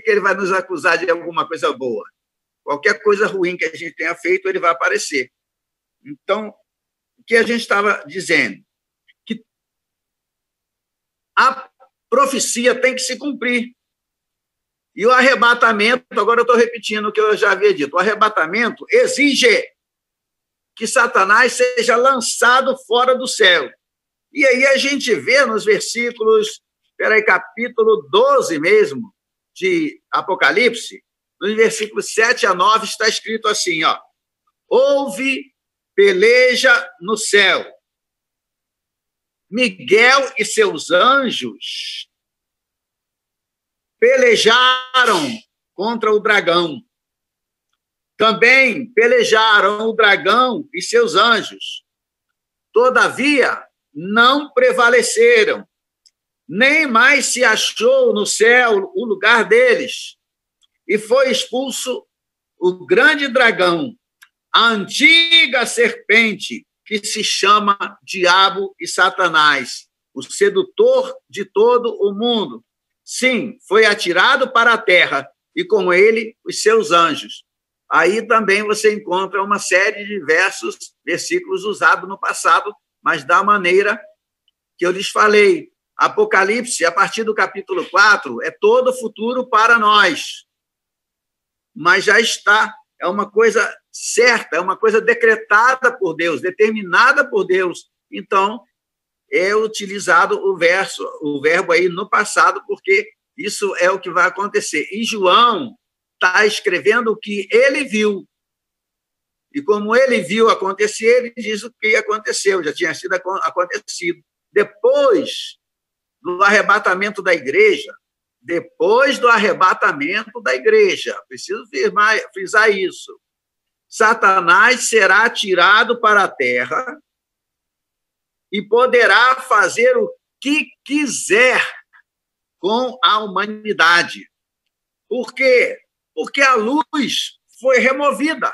ele vai nos acusar de alguma coisa boa? Qualquer coisa ruim que a gente tenha feito, ele vai aparecer. Então, o que a gente estava dizendo? Que a profecia tem que se cumprir. E o arrebatamento, agora eu estou repetindo o que eu já havia dito, o arrebatamento exige que Satanás seja lançado fora do céu. E aí a gente vê nos versículos, capítulo 12 mesmo, de Apocalipse, nos versículos 7 a 9, está escrito assim, ó, houve peleja no céu. Miguel e seus anjos pelejaram contra o dragão. Também pelejaram o dragão e seus anjos. Todavia, não prevaleceram, nem mais se achou no céu o lugar deles. E foi expulso o grande dragão, a antiga serpente, que se chama Diabo e Satanás, o sedutor de todo o mundo. Sim, foi atirado para a terra, e com ele os seus anjos. Aí também você encontra uma série de diversos versículos usados no passado, mas da maneira que eu lhes falei. Apocalipse, a partir do capítulo 4, é todo o futuro para nós. Mas já está, é uma coisa certa, é uma coisa decretada por Deus, determinada por Deus. Então, é utilizado o verbo aí no passado, porque isso é o que vai acontecer. E João está escrevendo o que ele viu. E como ele viu acontecer, ele diz o que aconteceu, já tinha sido acontecido. Depois do arrebatamento da igreja, preciso frisar isso, Satanás será tirado para a terra e poderá fazer o que quiser com a humanidade. Por quê? Porque a luz foi removida.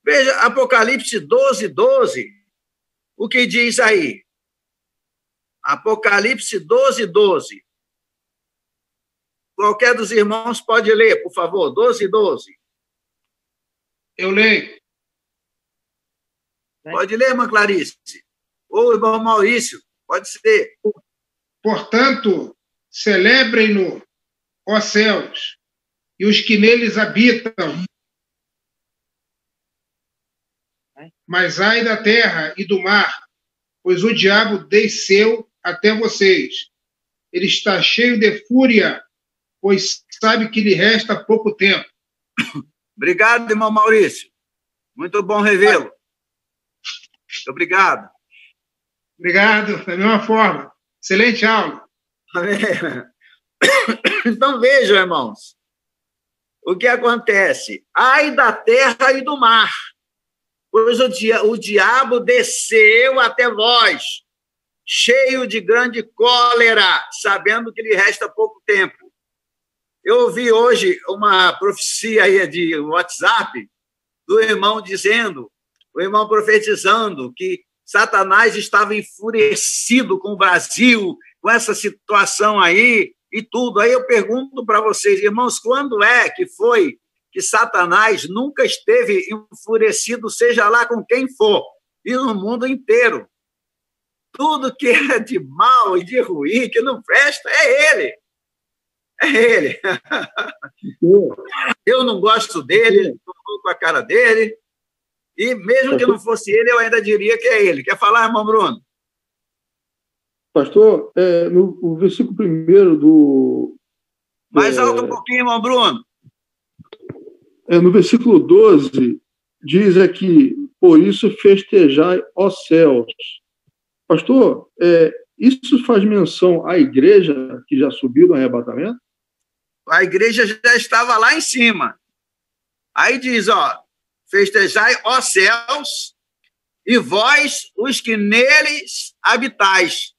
Veja, Apocalipse 12:12, o que diz aí? Apocalipse 12:12. Qualquer dos irmãos pode ler, por favor, 12:12. Eu leio. Pode ler, irmã Clarice. Ou irmão Maurício, pode ser. Portanto, celebrem-no, ó céus, e os que neles habitam. Mas ai da terra e do mar, pois o diabo desceu até vocês. Ele está cheio de fúria, pois sabe que lhe resta pouco tempo. Obrigado, irmão Maurício. Muito bom revê-lo. Muito obrigado. Obrigado, da mesma forma. Excelente aula. Então, vejam, irmãos, o que acontece. Ai da terra e do mar, pois o diabo desceu até vós, cheio de grande cólera, sabendo que lhe resta pouco tempo. Eu ouvi hoje uma profecia aí de WhatsApp do irmão dizendo, o irmão profetizando que Satanás estava enfurecido com o Brasil, com essa situação aí e tudo. Aí eu pergunto para vocês, irmãos, quando é que foi que Satanás nunca esteve enfurecido, seja lá com quem for, e no mundo inteiro? Tudo que é de mal e de ruim, que não presta, é ele. É ele. Eu não gosto dele, não estou com a cara dele, e mesmo que não fosse ele, eu ainda diria que é ele. Quer falar, irmão Bruno? Pastor, no versículo 1 do... Mais alto um pouquinho, irmão Bruno. No versículo 12, diz aqui, por isso festejai, ó céus. Pastor, isso faz menção à igreja que já subiu no arrebatamento? A igreja já estava lá em cima. Aí diz, ó, festejai, ó céus, e vós, os que neles habitais.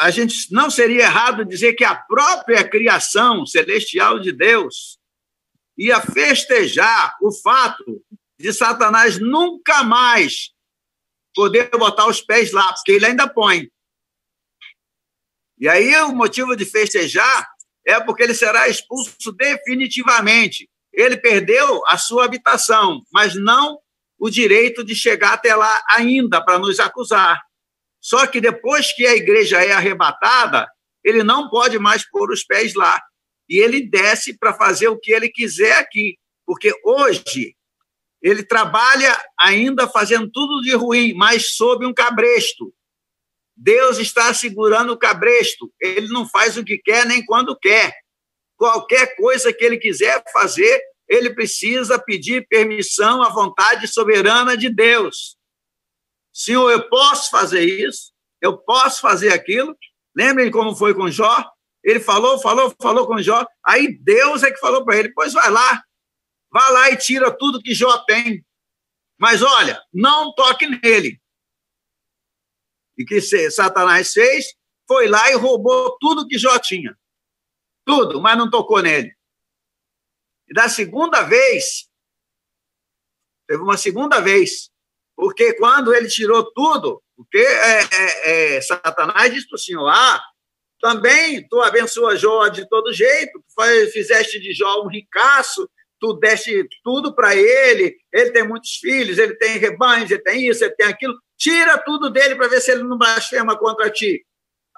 A gente não seria errado dizer que a própria criação celestial de Deus ia festejar o fato de Satanás nunca mais poder botar os pés lá, porque ele ainda põe. E aí o motivo de festejar é porque ele será expulso definitivamente. Ele perdeu a sua habitação, mas não o direito de chegar até lá ainda para nos acusar. Só que depois que a igreja é arrebatada, ele não pode mais pôr os pés lá. E ele desce para fazer o que ele quiser aqui. Porque hoje ele trabalha ainda fazendo tudo de ruim, mas sob um cabresto. Deus está segurando o cabresto. Ele não faz o que quer nem quando quer. Qualquer coisa que ele quiser fazer, ele precisa pedir permissão à vontade soberana de Deus. Senhor, eu posso fazer isso? Eu posso fazer aquilo? Lembrem como foi com Jó? Ele falou com Jó. Aí Deus é que falou para ele, pois vai lá e tira tudo que Jó tem. Mas olha, não toque nele. E que Satanás fez, foi lá e roubou tudo que Jó tinha. Tudo, mas não tocou nele. E da segunda vez, teve uma segunda vez, porque quando ele tirou tudo, porque Satanás disse para o Senhor, também tu abençoa Jó de todo jeito, fizeste de Jó um ricaço, tu deste tudo para ele tem muitos filhos, ele tem rebanhos, ele tem isso, ele tem aquilo, tira tudo dele para ver se ele não blasfema contra ti.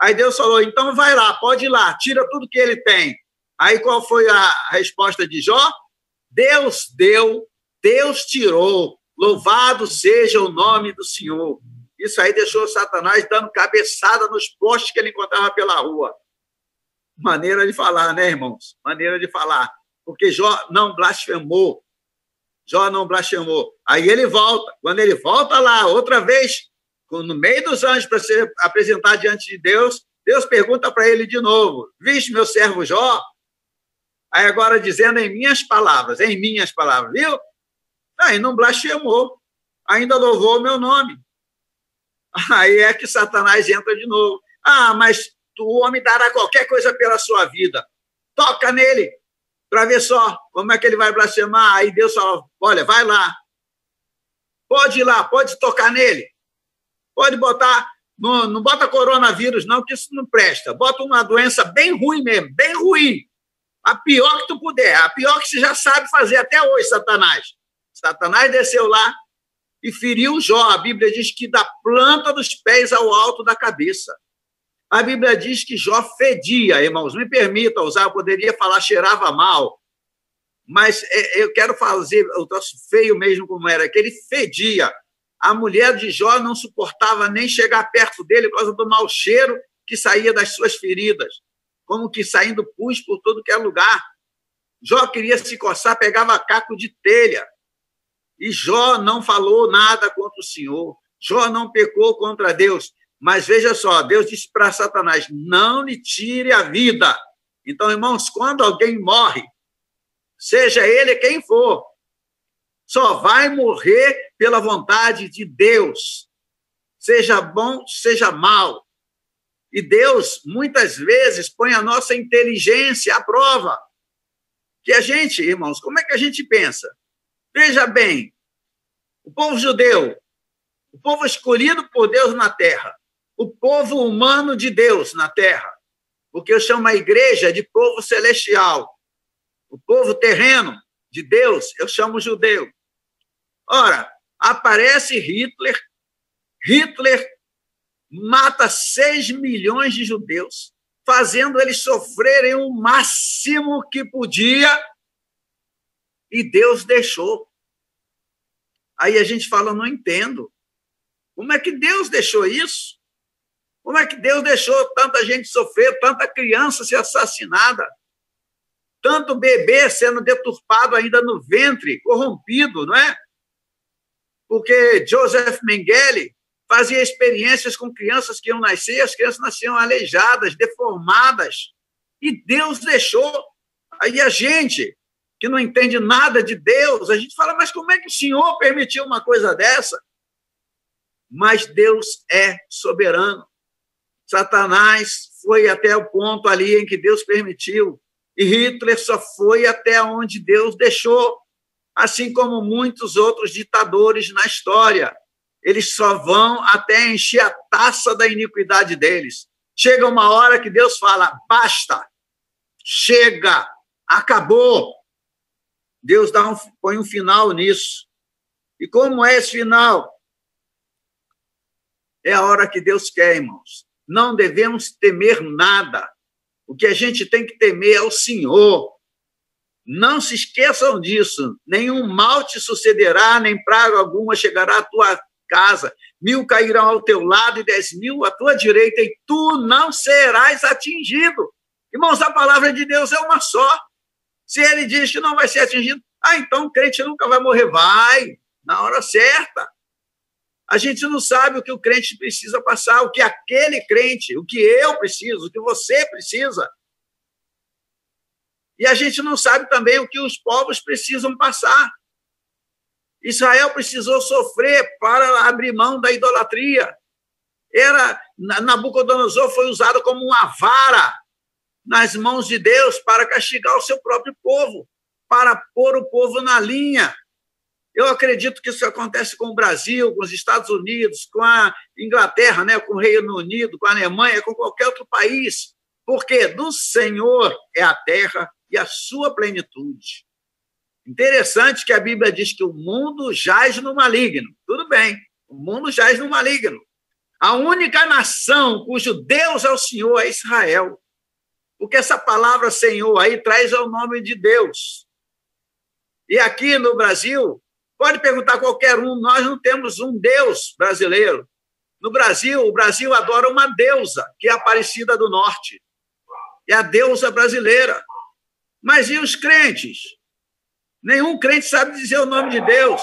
Aí Deus falou, então vai lá, pode ir lá, tira tudo que ele tem. Aí qual foi a resposta de Jó? Deus deu Deus tirou. Louvado seja o nome do Senhor. Isso aí deixou Satanás dando cabeçada nos postes que ele encontrava pela rua. Maneira de falar, né, irmãos? Maneira de falar. Porque Jó não blasfemou. Jó não blasfemou. Aí ele volta. Quando ele volta lá, outra vez, no meio dos anjos, para se apresentar diante de Deus, Deus pergunta para ele de novo: viste meu servo Jó? Aí agora dizendo em minhas palavras, viu? Aí não blasfemou. Ainda louvou o meu nome. Aí é que Satanás entra de novo. Ah, mas o homem dará qualquer coisa pela sua vida. Toca nele, para ver só como é que ele vai blasfemar. Aí Deus fala: olha, vai lá. Pode ir lá, pode tocar nele. Pode botar, não bota coronavírus não, que isso não presta. Bota uma doença bem ruim mesmo, bem ruim. A pior que tu puder, a pior que você já sabe fazer até hoje, Satanás. Satanás desceu lá e feriu Jó. A Bíblia diz que da planta dos pés ao alto da cabeça. A Bíblia diz que Jó fedia, irmãos, me permita usar, eu poderia falar cheirava mal, mas eu quero fazer o troço feio mesmo como era, que ele fedia. A mulher de Jó não suportava nem chegar perto dele por causa do mau cheiro que saía das suas feridas, como que saindo pus por todo que é lugar. Jó queria se coçar, pegava caco de telha. E Jó não falou nada contra o Senhor. Jó não pecou contra Deus. Mas veja só, Deus disse para Satanás: não lhe tire a vida. Então, irmãos, quando alguém morre, seja ele quem for, só vai morrer pela vontade de Deus. Seja bom, seja mal. E Deus, muitas vezes, põe a nossa inteligência à prova. Que a gente, irmãos, como é que a gente pensa? Veja bem, o povo judeu, o povo escolhido por Deus na terra, o povo humano de Deus na terra, porque eu chamo a igreja de povo celestial, o povo terreno de Deus, eu chamo judeu. Ora, aparece Hitler mata 6 milhões de judeus, fazendo eles sofrerem o máximo que podia, e Deus deixou. Aí a gente fala: não entendo. Como é que Deus deixou isso? Como é que Deus deixou tanta gente sofrer, tanta criança ser assassinada, tanto bebê sendo deturpado ainda no ventre, corrompido, não é? Porque Joseph Mengele fazia experiências com crianças que iam nascer, as crianças nasciam aleijadas, deformadas, e Deus deixou. Aí a gente, que não entende nada de Deus, a gente fala: mas como é que o Senhor permitiu uma coisa dessa? Mas Deus é soberano. Satanás foi até o ponto ali em que Deus permitiu, e Hitler só foi até onde Deus deixou, assim como muitos outros ditadores na história. Eles só vão até encher a taça da iniquidade deles. Chega uma hora que Deus fala: basta, chega, acabou. Deus põe um final nisso. E como é esse final? É a hora que Deus quer, irmãos. Não devemos temer nada. O que a gente tem que temer é o Senhor. Não se esqueçam disso. Nenhum mal te sucederá, nem praga alguma chegará à tua casa. 1000 cairão ao teu lado e 10.000 à tua direita, e tu não serás atingido. Irmãos, a palavra de Deus é uma só. Se ele diz que não vai ser atingido, então o crente nunca vai morrer. Vai, na hora certa. A gente não sabe o que o crente precisa passar, o que aquele crente, o que eu preciso, o que você precisa. E a gente não sabe também o que os povos precisam passar. Israel precisou sofrer para abrir mão da idolatria. Nabucodonosor foi usado como uma vara nas mãos de Deus para castigar o seu próprio povo, para pôr o povo na linha. Eu acredito que isso acontece com o Brasil, com os Estados Unidos, com a Inglaterra, né, com o Reino Unido, com a Alemanha, com qualquer outro país, porque do Senhor é a terra e a sua plenitude. Interessante que a Bíblia diz que o mundo jaz no maligno. Tudo bem, o mundo jaz no maligno. A única nação cujo Deus é o Senhor é Israel. Porque essa palavra Senhor aí traz o nome de Deus. E aqui no Brasil, Pode perguntar a qualquer um, nós não temos um Deus brasileiro. No Brasil, o Brasil adora uma deusa, que é a Aparecida do Norte. É a deusa brasileira. Mas e os crentes? Nenhum crente sabe dizer o nome de Deus,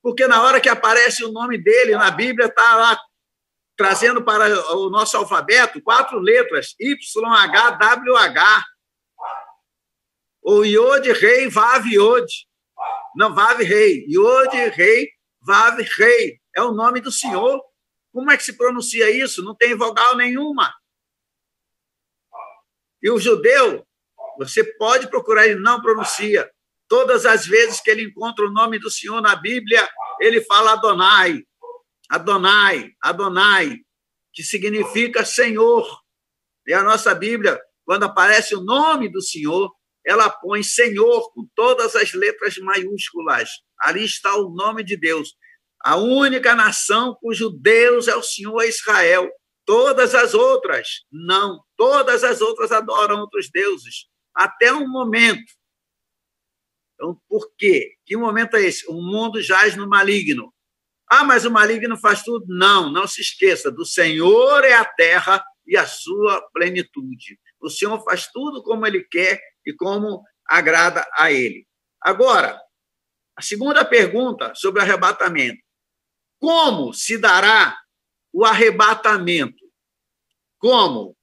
porque na hora que aparece o nome dele na Bíblia, está lá trazendo para o nosso alfabeto 4 letras, YHWH. Ou Iod, Rei, Vav, Iod. Não, Vav, Rei. Iod, Rei, Vav, Rei. É o nome do Senhor. Como é que se pronuncia isso? Não tem vogal nenhuma. E o judeu, você pode procurar, ele não pronuncia. Todas as vezes que ele encontra o nome do Senhor na Bíblia, ele fala Adonai, Adonai, Adonai, que significa Senhor. E a nossa Bíblia, quando aparece o nome do Senhor, ela põe Senhor com todas as letras maiúsculas. Ali está o nome de Deus. A única nação cujo Deus é o Senhor, é Israel. Todas as outras, não. Todas as outras adoram outros deuses. Até um momento. Então, por quê? Que momento é esse? O mundo jaz no maligno. Ah, mas o maligno faz tudo? Não, não se esqueça. Do Senhor é a terra e a sua plenitude. O Senhor faz tudo como Ele quer e como agrada a Ele. Agora, a segunda pergunta sobre o arrebatamento. Como se dará o arrebatamento? Como?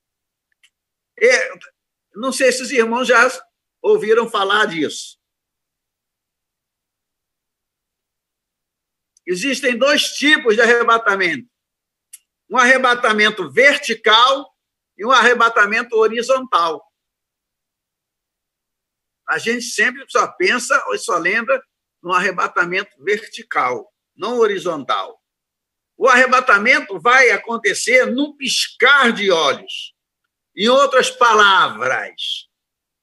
Não sei se os irmãos já ouviram falar disso. Existem 2 tipos de arrebatamento. Um arrebatamento vertical e um arrebatamento horizontal. A gente sempre só pensa ou só lembra no arrebatamento vertical, não horizontal. O arrebatamento vai acontecer num piscar de olhos. Em outras palavras,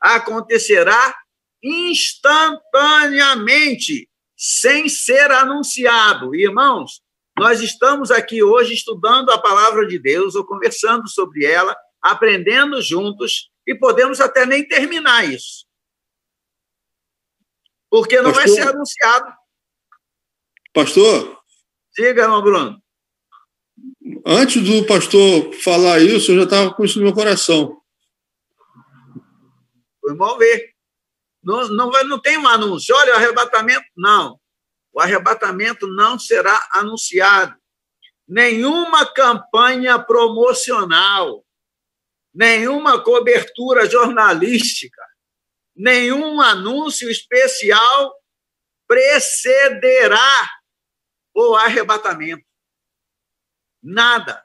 acontecerá instantaneamente, sem ser anunciado. Irmãos, nós estamos aqui hoje estudando a palavra de Deus, ou conversando sobre ela, aprendendo juntos, e podemos até nem terminar isso. Porque não vai ser anunciado. Pastor? Diga, irmão Bruno. Antes do pastor falar isso, eu já estava com isso no meu coração. Vamos ver. Não tem um anúncio. Olha, o arrebatamento, não. O arrebatamento não será anunciado. Nenhuma campanha promocional, nenhuma cobertura jornalística, nenhum anúncio especial precederá o arrebatamento. Nada.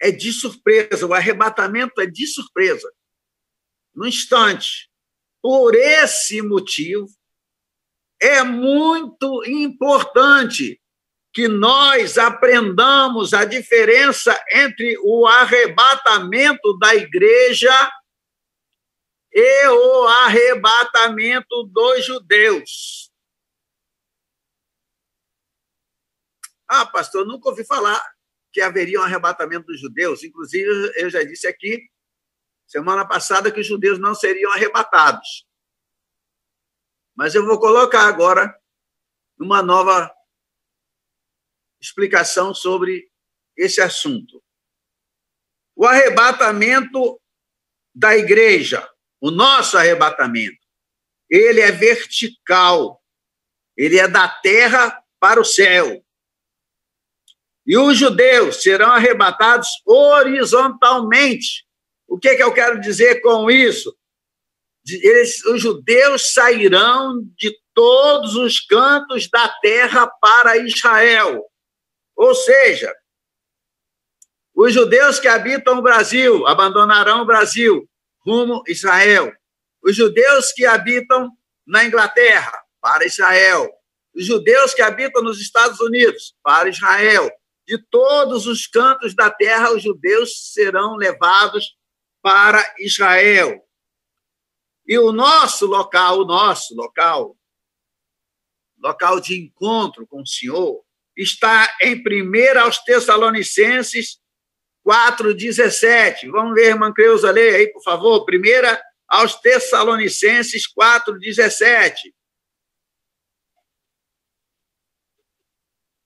É de surpresa. O arrebatamento é de surpresa. No instante. Por esse motivo, é muito importante que nós aprendamos a diferença entre o arrebatamento da igreja e o arrebatamento dos judeus. Ah, pastor, nunca ouvi falar que haveria um arrebatamento dos judeus. Inclusive, eu já disse aqui, semana passada, que os judeus não seriam arrebatados. Mas eu vou colocar agora uma nova explicação sobre esse assunto. O arrebatamento da igreja, o nosso arrebatamento, ele é vertical, ele é da terra para o céu. E os judeus serão arrebatados horizontalmente. O que eu quero dizer com isso? Os judeus sairão de todos os cantos da terra para Israel. Ou seja, os judeus que habitam o Brasil abandonarão o Brasil rumo a Israel. Os judeus que habitam na Inglaterra, para Israel. Os judeus que habitam nos Estados Unidos, para Israel. De todos os cantos da terra, os judeus serão levados para Israel. E o nosso local de encontro com o Senhor, está em 1 Tessalonicenses 4,17. Vamos ver, irmã Creuza, lê aí, por favor. 1 Tessalonicenses 4,17.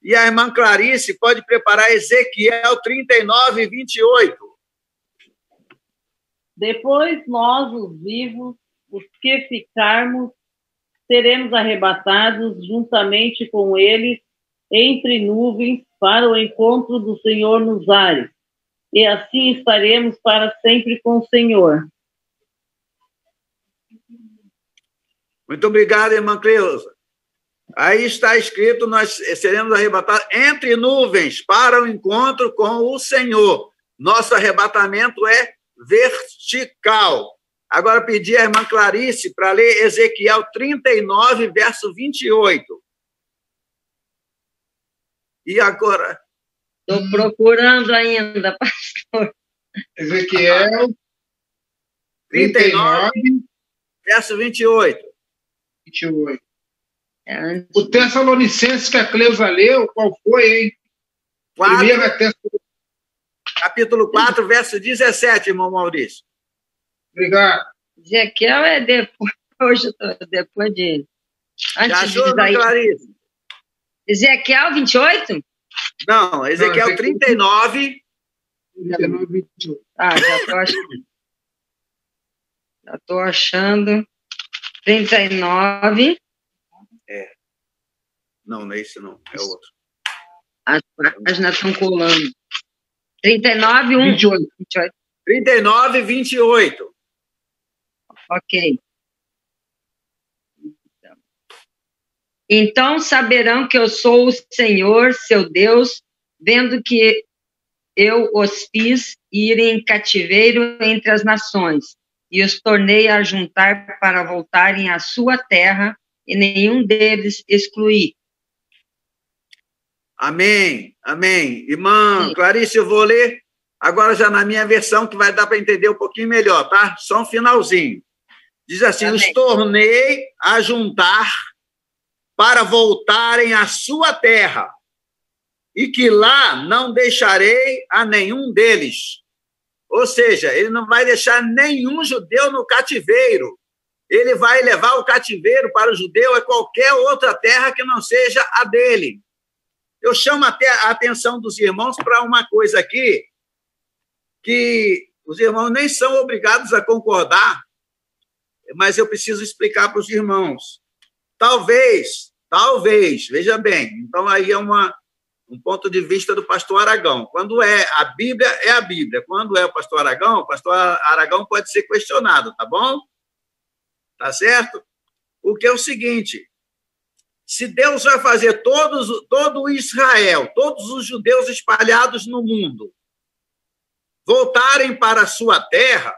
E a irmã Clarice pode preparar Ezequiel 39, 28. Depois nós, os vivos, os que ficarmos, seremos arrebatados juntamente com eles entre nuvens para o encontro do Senhor nos ares. E assim estaremos para sempre com o Senhor. Muito obrigado, irmã Cleusa. Aí está escrito, nós seremos arrebatados entre nuvens para o encontro com o Senhor. Nosso arrebatamento é vertical. Agora pedi à irmã Clarice para ler Ezequiel 39, verso 28. E agora? Estou procurando ainda, pastor. Ezequiel 39, verso 28. 28. O Tessalonicenses que a Cleusa leu, qual foi, hein? 4, capítulo 4, verso 17, irmão Maurício. Obrigado. Ezequiel é depois, hoje depois de... Antes de daí. Clarice? Ezequiel 28? Não, Ezequiel 39. 39, 28. Ah, já estou achando. Já estou achando. 39. É. Não é esse não, é outro. As páginas estão colando. 39, 1. 28. 39, 28. Ok. Então saberão que eu sou o Senhor, seu Deus, vendo que eu os fiz ir em cativeiro entre as nações, e os tornei a juntar para voltarem à sua terra, e nenhum deles excluí. Amém, amém. Irmã Clarice, eu vou ler agora já na minha versão, que vai dar para entender um pouquinho melhor, tá? Só um finalzinho. Diz assim, amém. Os tornei a juntar para voltarem à sua terra, e que lá não deixarei a nenhum deles. Ou seja, ele não vai deixar nenhum judeu no cativeiro. Ele vai levar o cativeiro para o judeu a qualquer outra terra que não seja a dele. Eu chamo até a atenção dos irmãos para uma coisa aqui, que os irmãos nem são obrigados a concordar, mas eu preciso explicar para os irmãos. Talvez, veja bem, então aí é um ponto de vista do pastor Aragão. Quando é a Bíblia. Quando é o pastor Aragão pode ser questionado, tá bom? Tá certo? O que é o seguinte, se Deus vai fazer todo Israel, todos os judeus espalhados no mundo, voltarem para a sua terra,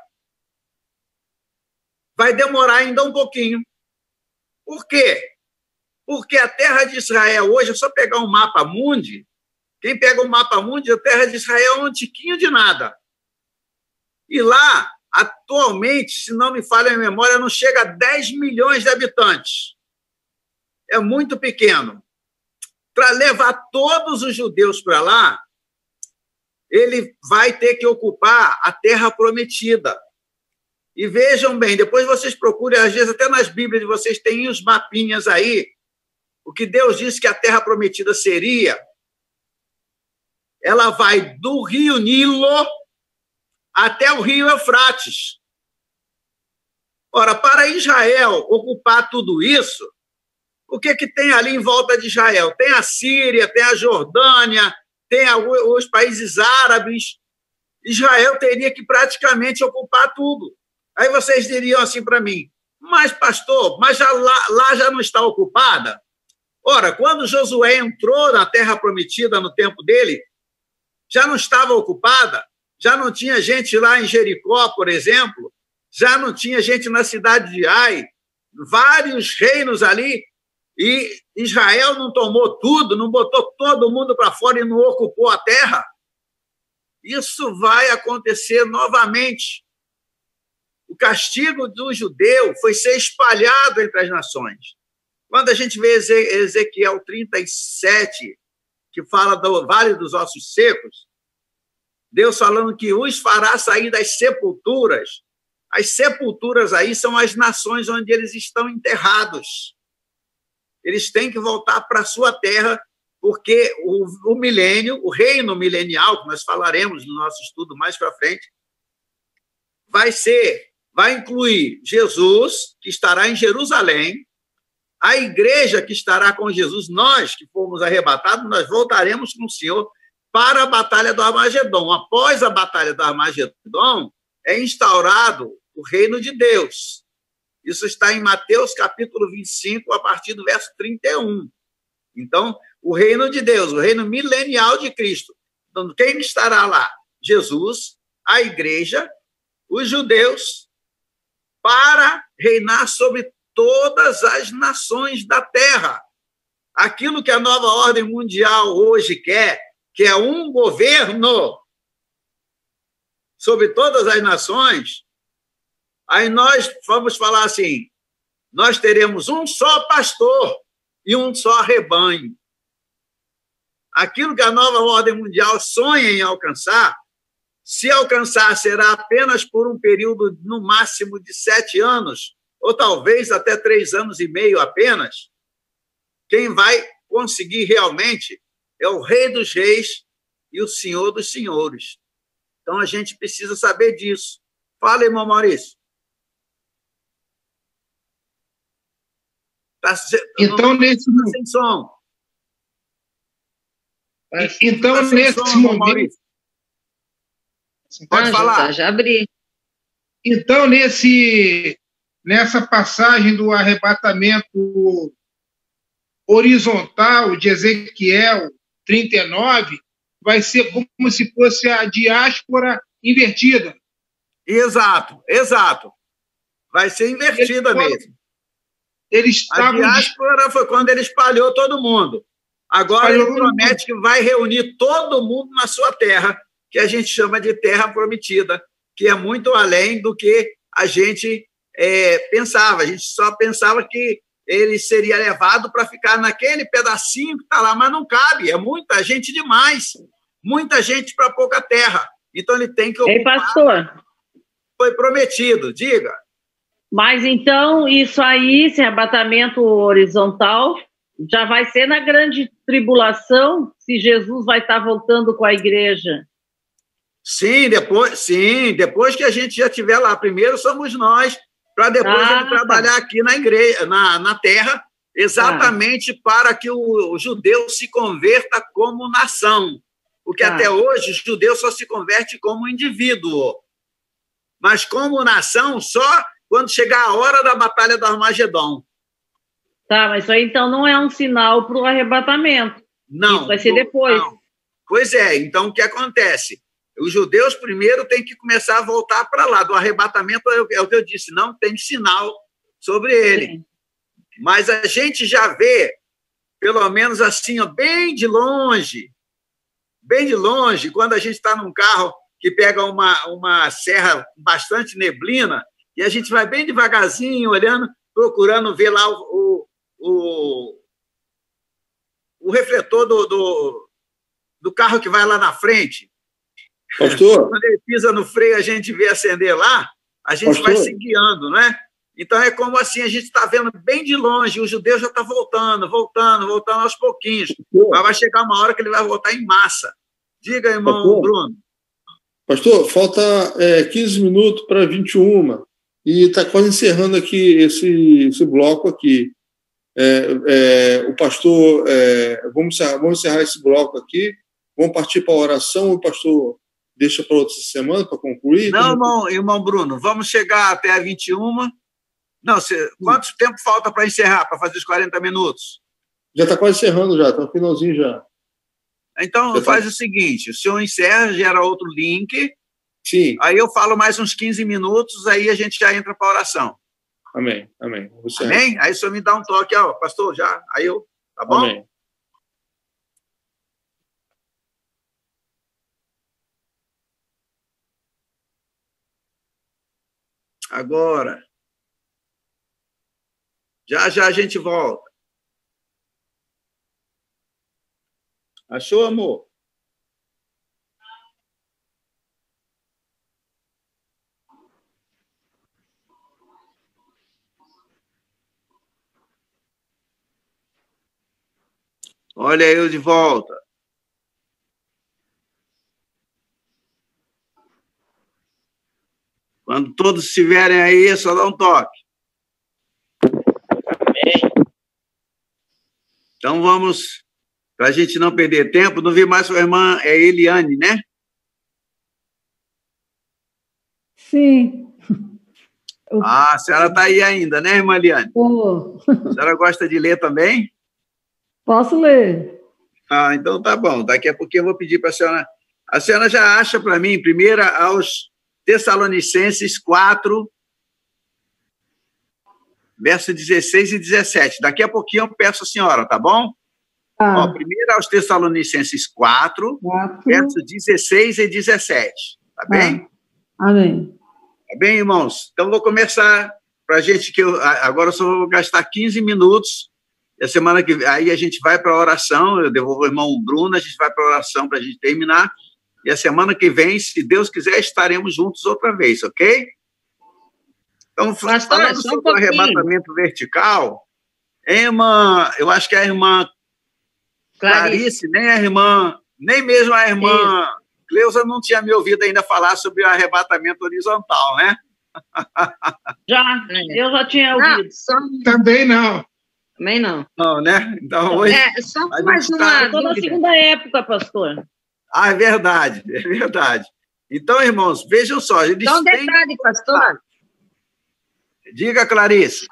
vai demorar ainda um pouquinho. Por quê? Porque a terra de Israel hoje, é só pegar um mapa mundi, quem pega o mapa mundi, a terra de Israel é um tiquinho de nada. E lá, atualmente, se não me falha a memória, não chega a 10 milhões de habitantes. É muito pequeno. Para levar todos os judeus para lá, ele vai ter que ocupar a terra prometida. E vejam bem, depois vocês procurem, às vezes até nas Bíblias de vocês tem os mapinhas aí, o que Deus disse que a terra prometida seria, ela vai do rio Nilo até o rio Eufrates. Ora, para Israel ocupar tudo isso, o que tem ali em volta de Israel? Tem a Síria, tem a Jordânia, tem os países árabes. Israel teria que praticamente ocupar tudo. Aí vocês diriam assim para mim, mas pastor, mas lá já não está ocupada? Ora, quando Josué entrou na terra prometida no tempo dele, já não estava ocupada, já não tinha gente lá em Jericó, por exemplo, já não tinha gente na cidade de Ai, vários reinos ali, e Israel não tomou tudo, não botou todo mundo para fora e não ocupou a terra. Isso vai acontecer novamente. O castigo do judeu foi ser espalhado entre as nações. Quando a gente vê Ezequiel 37, que fala do Vale dos Ossos Secos, Deus falando que os fará sair das sepulturas. As sepulturas aí são as nações onde eles estão enterrados. Eles têm que voltar para a sua terra, porque o milênio, o reino milenial, que nós falaremos no nosso estudo mais para frente, vai incluir Jesus, que estará em Jerusalém, a igreja que estará com Jesus, nós que fomos arrebatados, nós voltaremos com o Senhor para a Batalha do Armagedon. Após a Batalha do Armagedon, é instaurado o reino de Deus. Isso está em Mateus, capítulo 25, a partir do verso 31. Então, o reino de Deus, o reino milenial de Cristo. Então, quem estará lá? Jesus, a igreja, os judeus, para reinar sobre todas as nações da terra. Aquilo que a nova ordem mundial hoje quer, que é um governo sobre todas as nações, aí nós vamos falar assim, nós teremos um só pastor e um só rebanho. Aquilo que a nova ordem mundial sonha em alcançar, se alcançar, será apenas por um período, no máximo, de 7 anos, ou talvez até 3 anos e meio apenas. Quem vai conseguir realmente é o Rei dos Reis e o Senhor dos Senhores. Então, a gente precisa saber disso. Fala, irmão Maurício. Então, nesse momento... Sem som. Então, nesse momento... Pode falar. Já abri. Então, nessa passagem do arrebatamento horizontal de Ezequiel 39, vai ser como se fosse a diáspora invertida. Exato. Vai ser invertida mesmo. A diáspora foi quando ele espalhou todo mundo. Agora ele promete que vai reunir todo mundo na sua terra, que a gente chama de terra prometida, que é muito além do que a gente pensava. A gente só pensava que ele seria levado para ficar naquele pedacinho que está lá, mas não cabe, é muita gente demais, muita gente para pouca terra. Então ele tem que ocupar. Ei, pastor. Foi prometido, diga. Mas então, isso aí, esse arrebatamento horizontal, já vai ser na grande tribulação, se Jesus vai estar voltando com a igreja. Sim, depois que a gente já estiver lá. Primeiro somos nós, para depois ele trabalhar aqui na igreja, na terra, exatamente para que o judeu se converta como nação. Porque até hoje o judeu só se converte como indivíduo. Mas como nação, só quando chegar a hora da Batalha do Armagedon. Tá, mas isso aí então não é um sinal para o arrebatamento. Não. Isso vai ser depois. Não. Pois é, então o que acontece? Os judeus primeiro têm que começar a voltar para lá. Do arrebatamento é o que eu disse, não tem sinal sobre ele. Sim. Mas a gente já vê, pelo menos assim, ó, bem de longe, quando a gente está num carro que pega uma serra com bastante neblina, e a gente vai bem devagarzinho, olhando, procurando ver lá o refletor do carro que vai lá na frente. Pastor? Quando ele pisa no freio, a gente vê acender lá, a gente vai se guiando, né? Então, é como assim, a gente está vendo bem de longe, o judeu já está voltando aos pouquinhos. Mas vai chegar uma hora que ele vai voltar em massa. Diga, irmão Bruno. Pastor, falta 15 minutos para 21, e está quase encerrando aqui esse bloco aqui. O pastor, vamos encerrar esse bloco aqui, vamos partir para a oração, o pastor deixa para outra semana para concluir? Não, irmão Bruno, vamos chegar até a 21. Não, quanto tempo falta para encerrar, para fazer os 40 minutos? Já está quase encerrando, já, está no finalzinho já. Então, faz o seguinte, o senhor encerra, gera outro link. Sim. Aí eu falo mais uns 15 minutos, aí a gente já entra para a oração. Amém. Amém? Aí o senhor me dá um toque, ó, pastor, já. Aí eu, tá bom? Amém. Agora. Já a gente volta. Achou, amor? Olha eu de volta. Quando todos estiverem aí, só dá um toque. Amém. Então vamos, para a gente não perder tempo, não vi mais sua irmã, é Eliane, né? Sim. Ah, a senhora está aí ainda, né, irmã Eliane? A senhora gosta de ler também? Posso ler. Ah, então tá bom. Daqui a pouquinho eu vou pedir para a senhora. A senhora já acha para mim, primeira aos Tessalonicenses 4, verso 16 e 17. Daqui a pouquinho eu peço a senhora, tá bom? Ah. Ó, primeiro aos Tessalonicenses 4, verso 16 e 17. Tá bem? Amém. Tá bem, irmãos? Então vou começar para a gente, agora eu só vou gastar 15 minutos. E a semana que vem, aí a gente vai para a oração, eu devolvo ao irmão Bruno, a gente vai para a oração para a gente terminar. E a semana que vem, se Deus quiser, estaremos juntos outra vez, ok? Então, falando sobre o arrebatamento vertical, irmã, eu acho que a irmã Clarice, nem mesmo a irmã Cleusa não tinha me ouvido ainda falar sobre o arrebatamento horizontal, né? Eu já tinha ouvido. Também não. Também não. Não, né? Então, hoje... só mais uma... Toda a segunda época, pastor. Ah, é verdade, é verdade. Então, irmãos, vejam só. Só um detalhe, pastor. Diga, Clarice.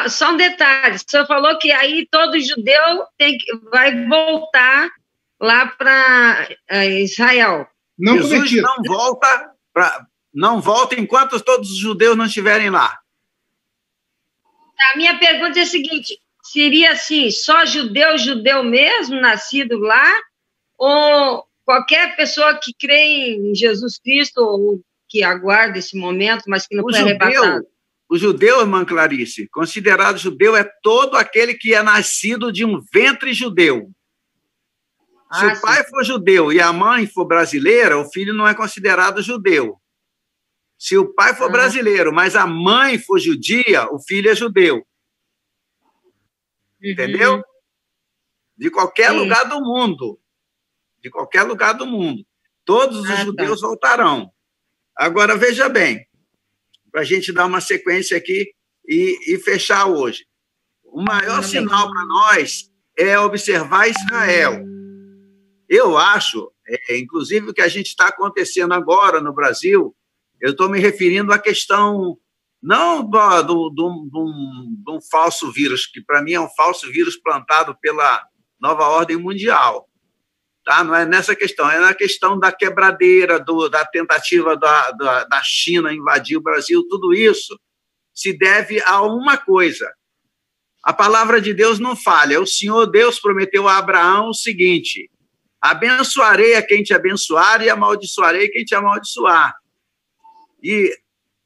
Só um detalhe. O senhor falou que aí todo judeu vai voltar lá para Israel. Jesus não volta enquanto todos os judeus não estiverem lá. A minha pergunta é a seguinte: seria assim, só judeu mesmo, nascido lá, ou qualquer pessoa que crê em Jesus Cristo ou que aguarda esse momento, mas que não foi arrebatado? O judeu, irmã Clarice, considerado judeu é todo aquele que é nascido de um ventre judeu. Se o pai for judeu e a mãe for brasileira, o filho não é considerado judeu. Se o pai for brasileiro, mas a mãe for judia, o filho é judeu. Entendeu? De qualquer lugar do mundo. De qualquer lugar do mundo. Todos os judeus voltarão. Agora, veja bem, para a gente dar uma sequência aqui e fechar hoje. O maior sinal para nós é observar Israel. Eu acho, inclusive, o que a gente está acontecendo agora no Brasil, eu estou me referindo à questão não de um falso vírus, que para mim é um falso vírus plantado pela nova ordem mundial. Tá? Não é nessa questão, é na questão da quebradeira, da tentativa da China invadir o Brasil. Tudo isso se deve a uma coisa. A palavra de Deus não falha. O Senhor Deus prometeu a Abraão o seguinte: abençoarei a quem te abençoar e amaldiçoarei quem te amaldiçoar. E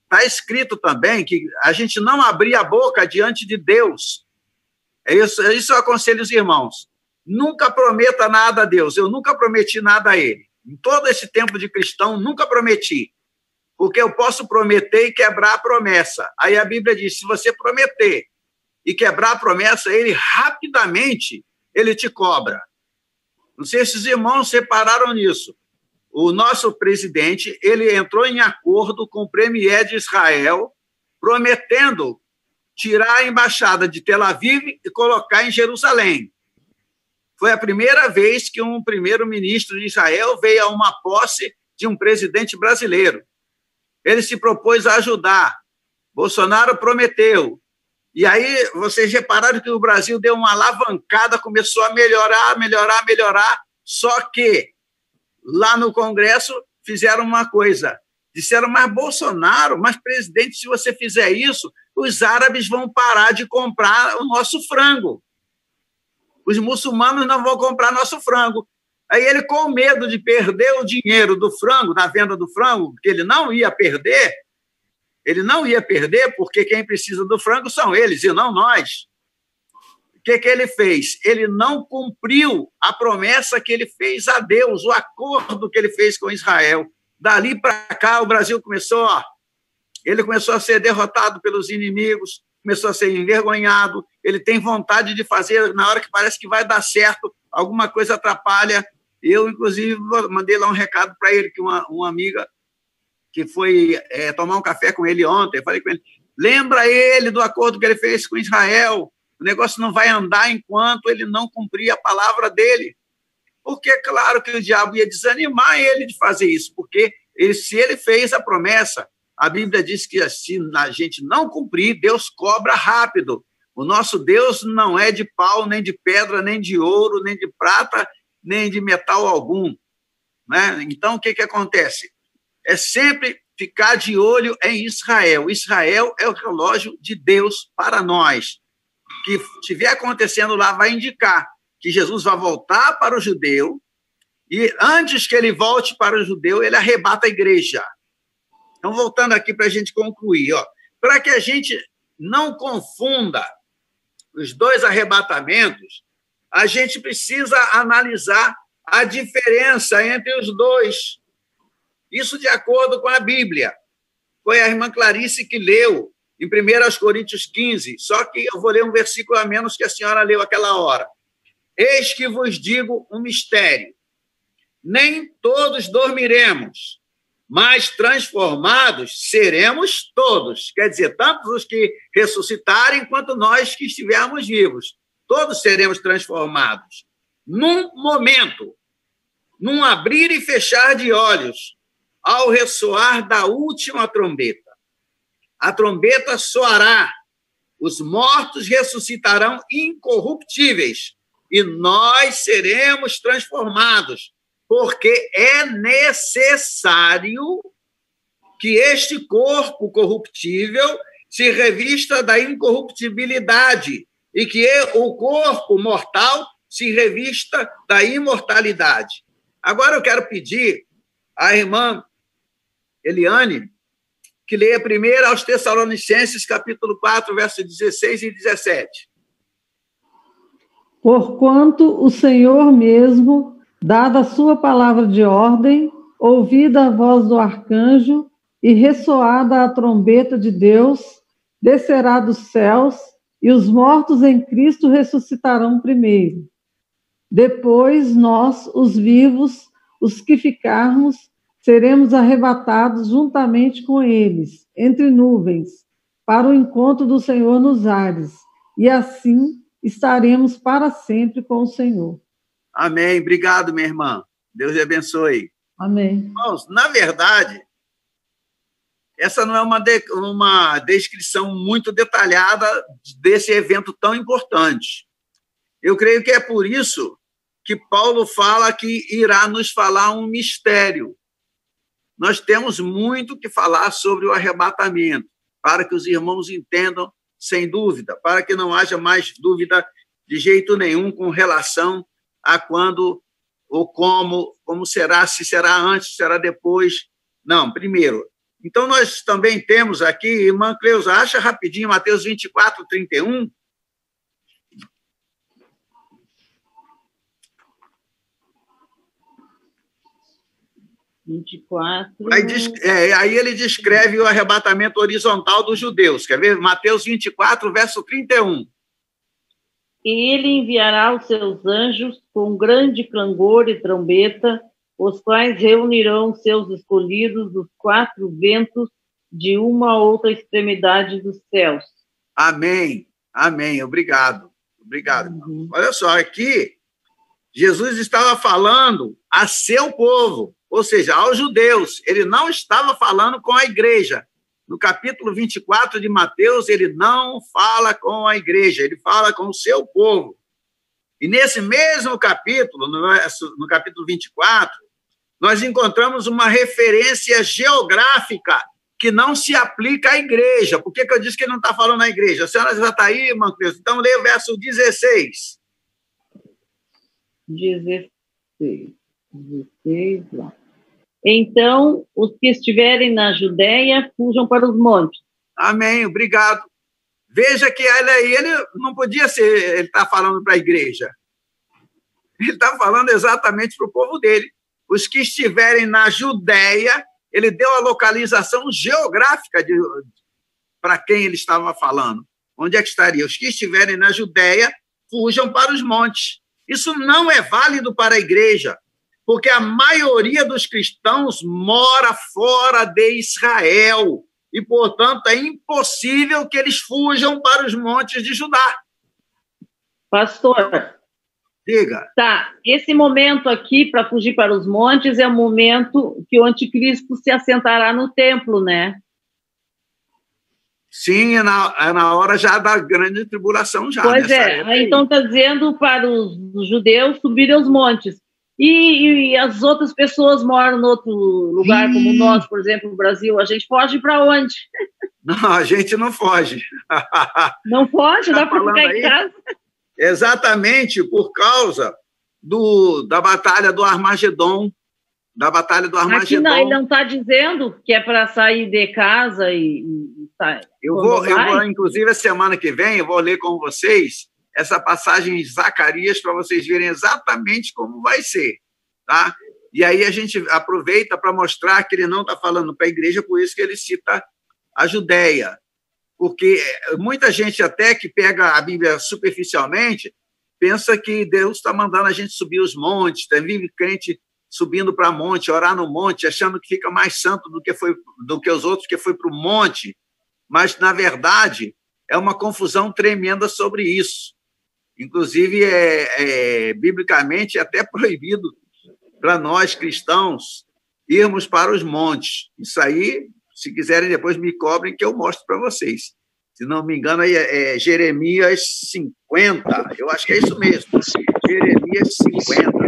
está escrito também que a gente não abrir a boca diante de Deus. Isso eu aconselho os irmãos. Nunca prometa nada a Deus. Eu nunca prometi nada a ele. Em todo esse tempo de cristão, nunca prometi. Porque eu posso prometer e quebrar a promessa. Aí a Bíblia diz, se você prometer e quebrar a promessa, ele rapidamente ele te cobra. Não sei se os irmãos separaram nisso. O nosso presidente, ele entrou em acordo com o premier de Israel, prometendo tirar a embaixada de Tel Aviv e colocar em Jerusalém. Foi a primeira vez que um primeiro-ministro de Israel veio a uma posse de um presidente brasileiro. Ele se propôs a ajudar. Bolsonaro prometeu. E aí, vocês repararam que o Brasil deu uma alavancada, começou a melhorar, só que lá no Congresso fizeram uma coisa. Disseram, mas Bolsonaro, mas presidente, se você fizer isso, os árabes vão parar de comprar o nosso frango. Os muçulmanos não vão comprar nosso frango. Aí ele, com medo de perder o dinheiro do frango, da venda do frango, que ele não ia perder, porque quem precisa do frango são eles e não nós. O que ele fez? Ele não cumpriu a promessa que ele fez a Deus, o acordo que ele fez com Israel. Dali para cá, o Brasil começou a ser derrotado pelos inimigos, começou a ser envergonhado, ele tem vontade de fazer, na hora que parece que vai dar certo, alguma coisa atrapalha. Eu, inclusive, mandei lá um recado para ele, que uma amiga que foi tomar um café com ele ontem, eu falei com ele, lembra ele do acordo que ele fez com Israel, o negócio não vai andar enquanto ele não cumprir a palavra dele. Porque é claro que o diabo ia desanimar ele de fazer isso, porque se ele fez a promessa, a Bíblia diz que se a gente não cumprir, Deus cobra rápido. O nosso Deus não é de pau, nem de pedra, nem de ouro, nem de prata, nem de metal algum. Né? Então, o que acontece? É sempre ficar de olho em Israel. Israel é o relógio de Deus para nós. O que estiver acontecendo lá vai indicar que Jesus vai voltar para o judeu e, antes que ele volte para o judeu, ele arrebata a igreja. Então, voltando aqui para a gente concluir, para que a gente não confunda os dois arrebatamentos, a gente precisa analisar a diferença entre os dois. Isso de acordo com a Bíblia. Foi a irmã Clarice que leu em 1 Coríntios 15, só que eu vou ler um versículo a menos que a senhora leu aquela hora. Eis que vos digo um mistério. Nem todos dormiremos, mas transformados seremos todos. Quer dizer, tanto os que ressuscitarem quanto nós que estivermos vivos. Todos seremos transformados. Num momento, num abrir e fechar de olhos, ao ressoar da última trombeta. A trombeta soará, os mortos ressuscitarão incorruptíveis e nós seremos transformados, porque é necessário que este corpo corruptível se revista da incorruptibilidade e que o corpo mortal se revista da imortalidade. Agora eu quero pedir à irmã Eliane que leia primeiro aos Tessalonicenses, capítulo 4, versos 16 e 17. Porquanto o Senhor mesmo, dada a sua palavra de ordem, ouvida a voz do arcanjo e ressoada a trombeta de Deus, descerá dos céus, e os mortos em Cristo ressuscitarão primeiro. Depois nós, os vivos, os que ficarmos, seremos arrebatados juntamente com eles, entre nuvens, para o encontro do Senhor nos ares, e assim estaremos para sempre com o Senhor. Amém. Obrigado, minha irmã. Deus lhe abençoe. Amém. Irmãos, na verdade, essa não é uma descrição muito detalhada desse evento tão importante. Eu creio que é por isso que Paulo fala que irá nos falar um mistério. Nós temos muito que falar sobre o arrebatamento, para que os irmãos entendam, sem dúvida, para que não haja mais dúvida de jeito nenhum com relação a quando ou como será, se será antes, se será depois. Não, primeiro. Então, nós também temos aqui, irmã Cleusa, acha rapidinho Mateus 24, 31. Aí ele descreve o arrebatamento horizontal dos judeus. Quer ver? Mateus 24, verso 31. E ele enviará os seus anjos com grande clangor e trombeta, os quais reunirão seus escolhidos dos quatro ventos de uma a outra extremidade dos céus. Amém. Amém. Obrigado. Obrigado. Olha só, aqui Jesus estava falando a seu povo, ou seja, aos judeus. Ele não estava falando com a igreja. No capítulo 24 de Mateus, ele não fala com a igreja, ele fala com o seu povo. E nesse mesmo capítulo, no capítulo 24, nós encontramos uma referência geográfica que não se aplica à igreja. Por que eu disse que ele não está falando à igreja? A senhora já está aí, irmã Cleusa? Então, leia o verso 16. 16 lá. Então, os que estiverem na Judéia, fujam para os montes. Amém, obrigado. Veja que ele não podia ser, ele está falando para a igreja. Ele está falando exatamente para o povo dele. Os que estiverem na Judéia, ele deu a localização geográfica para quem ele estava falando. onde é que estaria? Os que estiverem na Judéia, fujam para os montes. Isso não é válido para a igreja, porque a maioria dos cristãos mora fora de Israel e, portanto, é impossível que eles fujam para os montes de Judá. Pastor, diga. Tá, esse momento aqui, para fugir para os montes, é o momento que o anticristo se assentará no templo, né? Sim, é na hora já da grande tribulação. Já. Pois é, então está dizendo para os judeus subirem aos montes. E as outras pessoas moram em outro lugar, como nós, por exemplo, no Brasil, a gente foge para onde? Não, a gente não foge. Não foge? Dá para ficar em casa? Exatamente por causa da Batalha do Armagedon. Da Batalha do Armagedon. Aqui não, ele não está dizendo que é para sair de casa e sair. Eu vou, inclusive, a semana que vem, eu vou ler com vocês essa passagem em Zacarias para vocês verem exatamente como vai ser, tá? E aí a gente aproveita para mostrar que ele não está falando para a igreja, por isso que ele cita a Judéia. Porque muita gente até que pega a Bíblia superficialmente pensa que Deus está mandando a gente subir os montes, vive crente subindo para monte, orar no monte, achando que fica mais santo do que os outros que foi para o monte. Mas, na verdade, é uma confusão tremenda sobre isso. Inclusive, biblicamente, é até proibido para nós, cristãos, irmos para os montes. Isso aí, se quiserem, depois me cobrem que eu mostro para vocês. Se não me engano, é Jeremias 50. Eu acho que é isso mesmo. Jeremias 50.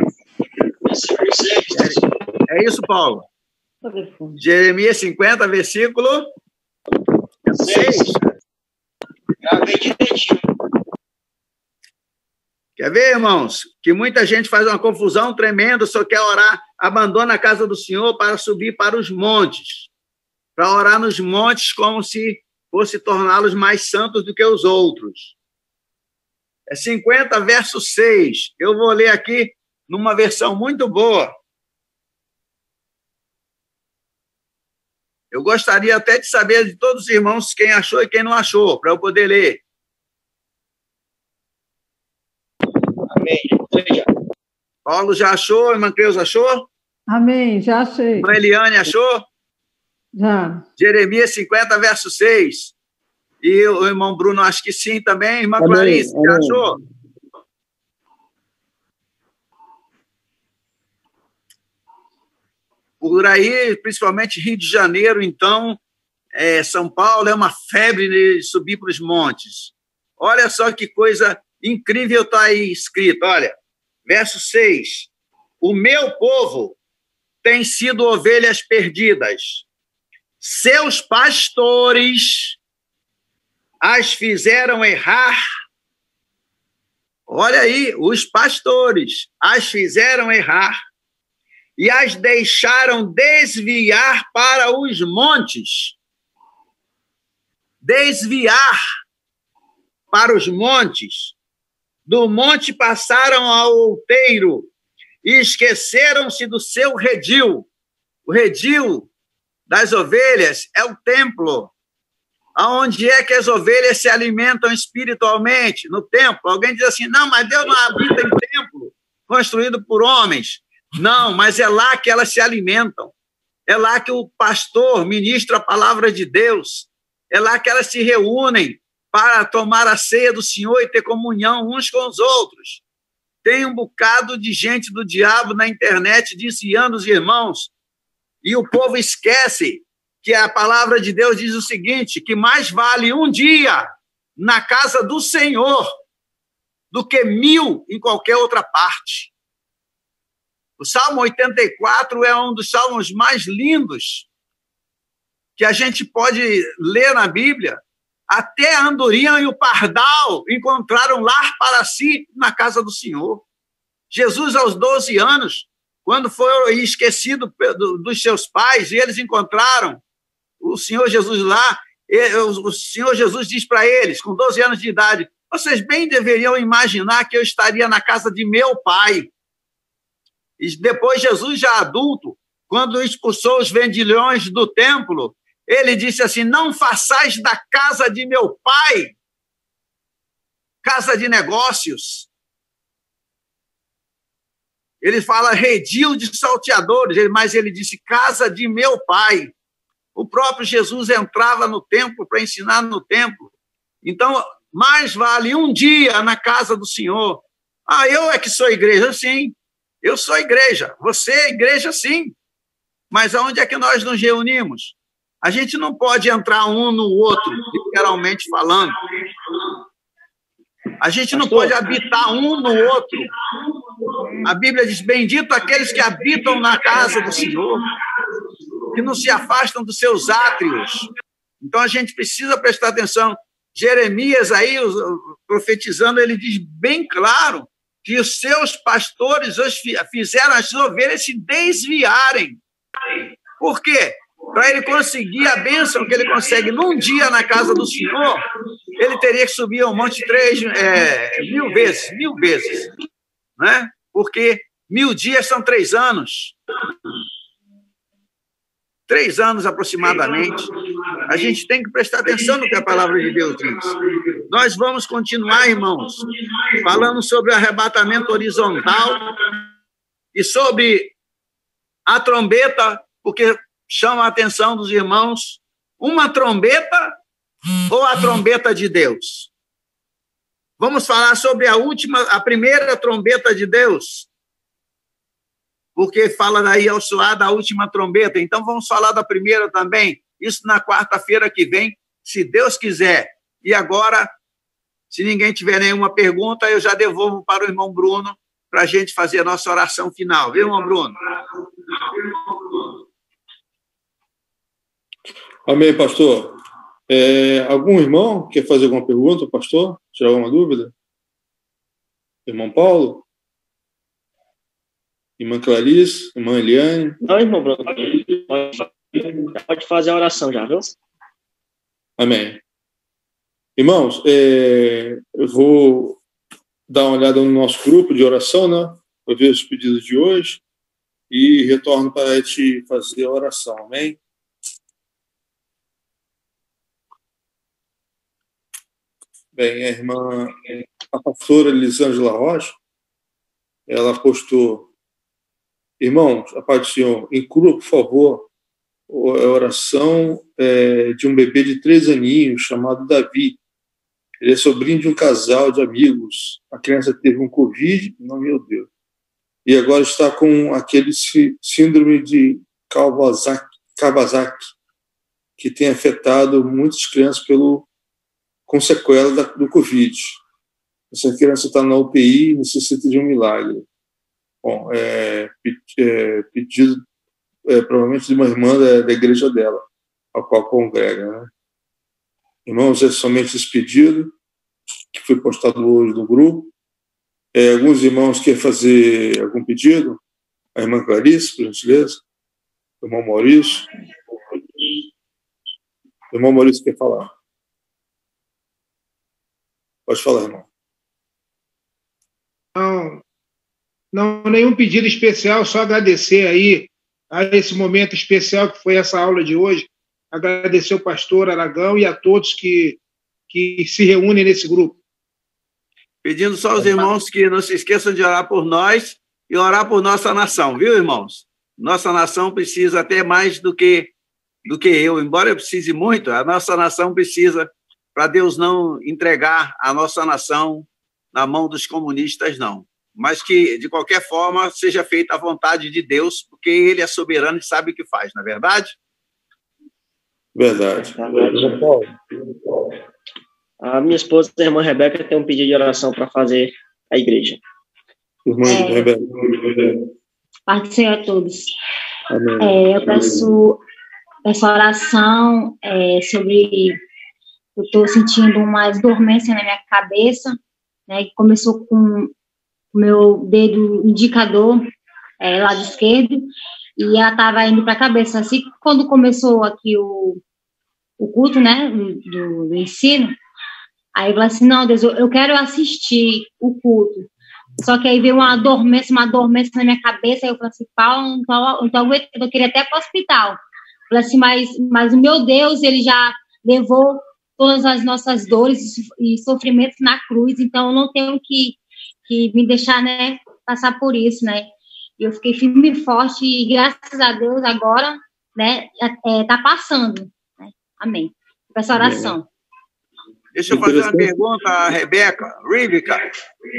É isso, Paulo? Jeremias 50, versículo 6. Gravei direitinho. Quer ver, irmãos? Que muita gente faz uma confusão tremenda, só quer orar, abandona a casa do Senhor para subir para os montes, para orar nos montes como se fosse torná-los mais santos do que os outros. É 50, verso 6. Eu vou ler aqui numa versão muito boa. Eu gostaria até de saber de todos os irmãos quem achou e quem não achou, para eu poder ler. Amém. Paulo já achou? Irmã Cleusa achou? Amém, já achei. Irmã Eliane achou? Já. Jeremias 50, verso 6. E o irmão Bruno, acho que sim também. Irmã Clarice, já achou? Por aí, principalmente Rio de Janeiro, então, São Paulo é uma febre de subir para os montes. Olha só que coisa incrível está aí escrito. Olha, verso 6. O meu povo tem sido ovelhas perdidas. Seus pastores as fizeram errar. Olha aí, os pastores as fizeram errar e as deixaram desviar para os montes. Desviar para os montes. Do monte passaram ao outeiro e esqueceram-se do seu redil. O redil das ovelhas é o templo. Aonde é que as ovelhas se alimentam espiritualmente? No templo. Alguém diz assim, não, mas Deus não habita em templo construído por homens. Não, mas é lá que elas se alimentam. É lá que o pastor ministra a palavra de Deus. É lá que elas se reúnem para tomar a ceia do Senhor e ter comunhão uns com os outros. Tem um bocado de gente do diabo na internet desviando os irmãos. E o povo esquece que a palavra de Deus diz o seguinte, que mais vale um dia na casa do Senhor do que 1000 em qualquer outra parte. O Salmo 84 é um dos salmos mais lindos que a gente pode ler na Bíblia. Até a andorinha e o pardal encontraram lar para si na casa do Senhor. Jesus, aos 12 anos, quando foi esquecido dos seus pais, e eles encontraram o Senhor Jesus lá, o Senhor Jesus diz para eles, com 12 anos de idade, vocês bem deveriam imaginar que eu estaria na casa de meu pai. E depois Jesus, já adulto, quando expulsou os vendilhões do templo, ele disse assim, não façais da casa de meu pai casa de negócios. Ele fala redil de salteadores, mas ele disse casa de meu pai. O próprio Jesus entrava no templo para ensinar no templo. Então, mais vale um dia na casa do Senhor. Ah, eu é que sou igreja, sim. Eu sou igreja. Você é igreja, sim. Mas aonde é que nós nos reunimos? A gente não pode entrar um no outro, literalmente falando. A gente não pode habitar um no outro. A Bíblia diz, bendito aqueles que habitam na casa do Senhor, que não se afastam dos seus átrios. Então, a gente precisa prestar atenção. Jeremias, aí, profetizando, ele diz bem claro que os seus pastores fizeram as ovelhas se desviarem. Por quê? Para ele conseguir a bênção que ele consegue num dia na casa do Senhor, ele teria que subir ao monte 1000 vezes, né? Porque 1000 dias são 3 anos. 3 anos aproximadamente. A gente tem que prestar atenção no que a palavra de Deus diz. Nós vamos continuar, irmãos, falando sobre o arrebatamento horizontal e sobre a trombeta, porque chama a atenção dos irmãos, uma trombeta ou a trombeta de Deus? Vamos falar sobre a primeira trombeta de Deus, porque fala daí ao soar da última trombeta. Então vamos falar da primeira também, isso na quarta-feira que vem, se Deus quiser. E agora, se ninguém tiver nenhuma pergunta, eu já devolvo para o irmão Bruno para a gente fazer a nossa oração final, viu, irmão Bruno? Amém, pastor. Algum irmão quer fazer alguma pergunta, pastor? Tirar alguma dúvida? Irmão Paulo? Irmã Clarice? Irmã Eliane? Não, irmão Bruno. Pode fazer a oração já, viu? Amém. Irmãos, eu vou dar uma olhada no nosso grupo de oração, né? Vou ver os pedidos de hoje e retorno para te fazer a oração. Amém? Bem, a pastora Elisângela Rocha, ela postou: irmãos, a paz do Senhor, inclua, por favor, a oração de um bebê de 3 aninhos chamado Davi. Ele é sobrinho de um casal de amigos. A criança teve um Covid, não, meu Deus, e agora está com aquele síndrome de Kawasaki, que tem afetado muitas crianças com sequela do Covid. Essa criança está na UTI e necessita de um milagre. Bom, pedido provavelmente de uma irmã da igreja dela, a qual congrega, né? Irmãos, é somente esse pedido que foi postado hoje no grupo. Alguns irmãos querem fazer algum pedido? A irmã Clarice, por gentileza. O irmão Maurício. O irmão Maurício quer falar. Pode falar, irmão. Não, nenhum pedido especial, só agradecer aí a esse momento especial que foi essa aula de hoje. Agradecer ao pastor Aragão e a todos que se reúnem nesse grupo. Pedindo só aos irmãos que não se esqueçam de orar por nós e orar por nossa nação, viu, irmãos? Nossa nação precisa até mais do que eu, embora eu precise muito, a nossa nação precisa, para Deus não entregar a nossa nação na mão dos comunistas, não. Mas que, de qualquer forma, seja feita a vontade de Deus, porque Ele é soberano e sabe o que faz, não é verdade? Verdade. A minha esposa, a irmã Rebeca, tem um pedido de oração para fazer a igreja. Irmã Rebeca. Paz do Senhor a todos. Eu peço essa oração sobre... Eu estou sentindo uma dormência na minha cabeça, né, que começou com o meu dedo indicador, lado esquerdo, e ela estava indo para a cabeça. Assim, quando começou aqui o culto, né, do ensino, aí eu falei assim, não, Deus, eu quero assistir o culto. Só que aí veio uma dormência na minha cabeça, aí eu falei assim, Paulo, então eu queria até ir para o hospital. Eu falei assim, mas o meu Deus, ele já levou todas as nossas dores e sofrimentos na cruz, então eu não tenho que me deixar, né, passar por isso, né? Eu fiquei firme e forte e graças a Deus agora, né, tá passando, né? Amém. Com essa oração. Deixa eu fazer uma pergunta, Rebeca.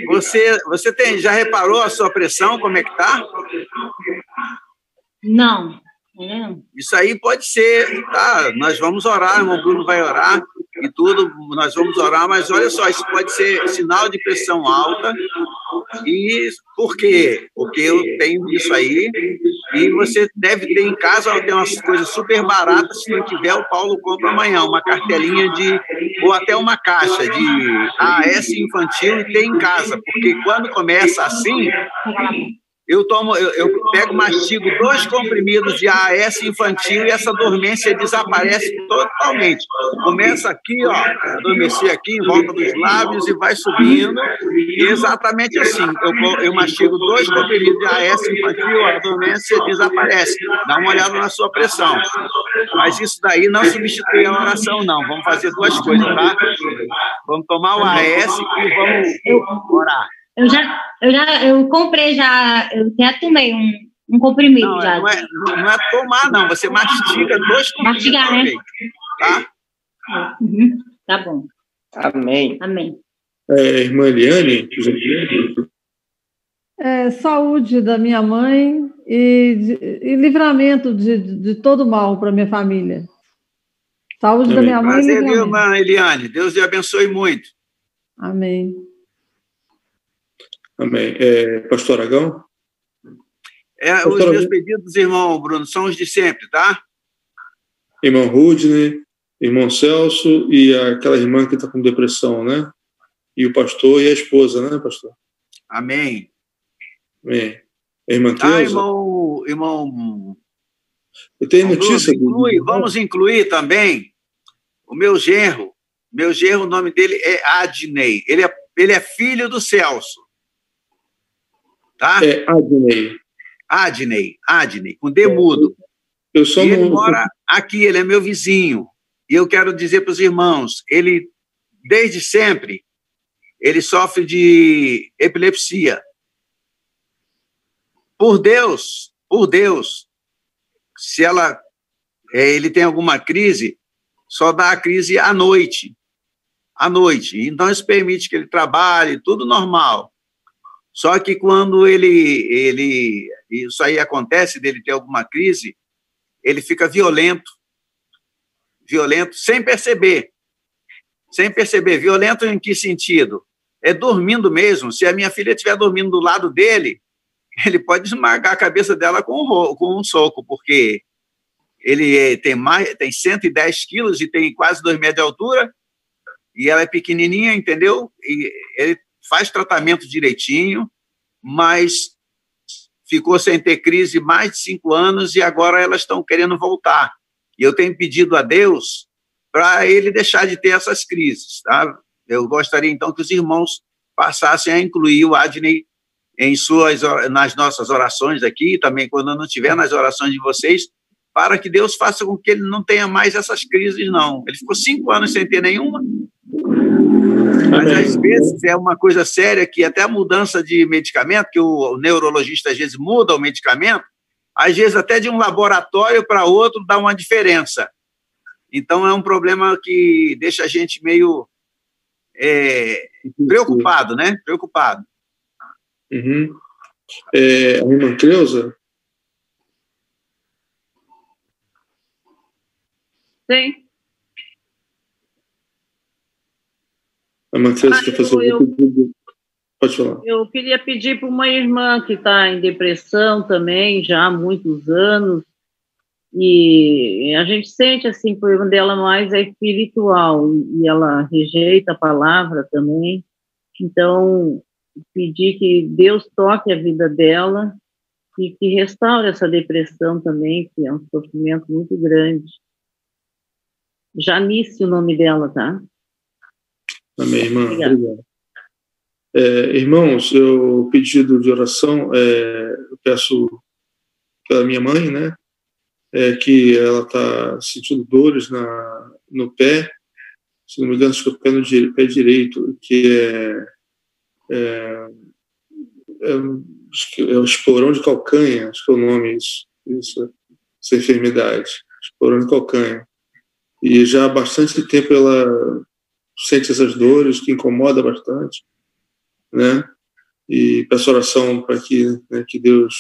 Você já reparou a sua pressão, como é que tá? Não. Isso aí pode ser, tá? Nós vamos orar, o irmão Bruno vai orar e tudo, nós vamos orar, mas olha só, isso pode ser sinal de pressão alta. E por quê? Porque eu tenho isso aí e você deve ter em casa, tem umas coisas super baratas, se não tiver, o Paulo compra amanhã, uma cartelinha ou até uma caixa de AS infantil e tem em casa, porque quando começa assim, eu pego, mastigo 2 comprimidos de AS infantil e essa dormência desaparece totalmente. Começa aqui, ó, adormecer aqui em volta dos lábios e vai subindo. E exatamente assim. Eu mastigo 2 comprimidos de AS infantil, a dormência desaparece. Dá uma olhada na sua pressão. Mas isso daí não substitui a oração, não. Vamos fazer 2 coisas, tá? Vamos tomar o AS e vamos orar. Eu comprei já, eu já tomei um comprimido. Não, já. Não é tomar, não. Você mastiga 2 comprimidos. Mastigar, né? Tá? Uhum, tá bom. Amém. Amém. Irmã Eliane? Saúde da minha mãe e livramento de todo mal para minha família. Saúde da minha mãe e livramento. Prazer, irmã Eliane. Deus te abençoe muito. Amém. Amém. Pastor Aragão? Os meus pedidos, irmão Bruno, são os de sempre, tá? Irmão Rudney, irmão Celso e aquela irmã que está com depressão, né? E o pastor e a esposa, né, pastor? Amém. Amém. A irmã Cleusa? Irmão... Eu tenho notícia... Vamos incluir também o meu genro. Meu genro, o nome dele é Adnei. Ele é filho do Celso. Tá? Adnei, com D mudo. Ele mora aqui, ele é meu vizinho. E eu quero dizer para os irmãos, ele, desde sempre, ele sofre de epilepsia. Por Deus, se ele tem alguma crise, só dá a crise à noite. Então, isso permite que ele trabalhe, tudo normal. Só que quando isso aí acontece, dele ter alguma crise, ele fica violento, sem perceber. Violento em que sentido? É dormindo mesmo. Se a minha filha estiver dormindo do lado dele, ele pode esmagar a cabeça dela com um soco, porque ele tem 110 quilos e tem quase 2 metros de altura, e ela é pequenininha, entendeu? E ele faz tratamento direitinho, mas ficou sem ter crise mais de 5 anos e agora elas estão querendo voltar. E eu tenho pedido a Deus para ele deixar de ter essas crises. Tá? Eu gostaria, então, que os irmãos passassem a incluir o Adnei nas nossas orações aqui, também quando eu não estiver nas orações de vocês, para que Deus faça com que ele não tenha mais essas crises, não. Ele ficou 5 anos sem ter nenhuma, mas às vezes é uma coisa séria que até a mudança de medicamento, que o neurologista às vezes muda o medicamento, às vezes até de um laboratório para outro dá uma diferença. Então é um problema que deixa a gente meio preocupado, né? Preocupado. Uhum. A irmã Cleusa? Sim. A irmã Cleusa quer fazer pedido. Pode falar. Eu queria pedir para uma irmã que está em depressão também, já há muitos anos, e a gente sente assim, o problema dela mais é espiritual, e ela rejeita a palavra também. Então, pedir que Deus toque a vida dela e que restaure essa depressão também, que é um sofrimento muito grande. Janice, o nome dela, tá? Amém, irmã. Obrigado. Irmãos, o pedido de oração, eu peço pela minha mãe, né? Que ela está sentindo dores no pé se não me engano, acho que é o pé direito, que acho que é o esporão de calcanha, acho que é o nome essa enfermidade, esporão de calcanha. E já há bastante tempo ela sente essas dores, que incomoda bastante, né? E peço oração para que Deus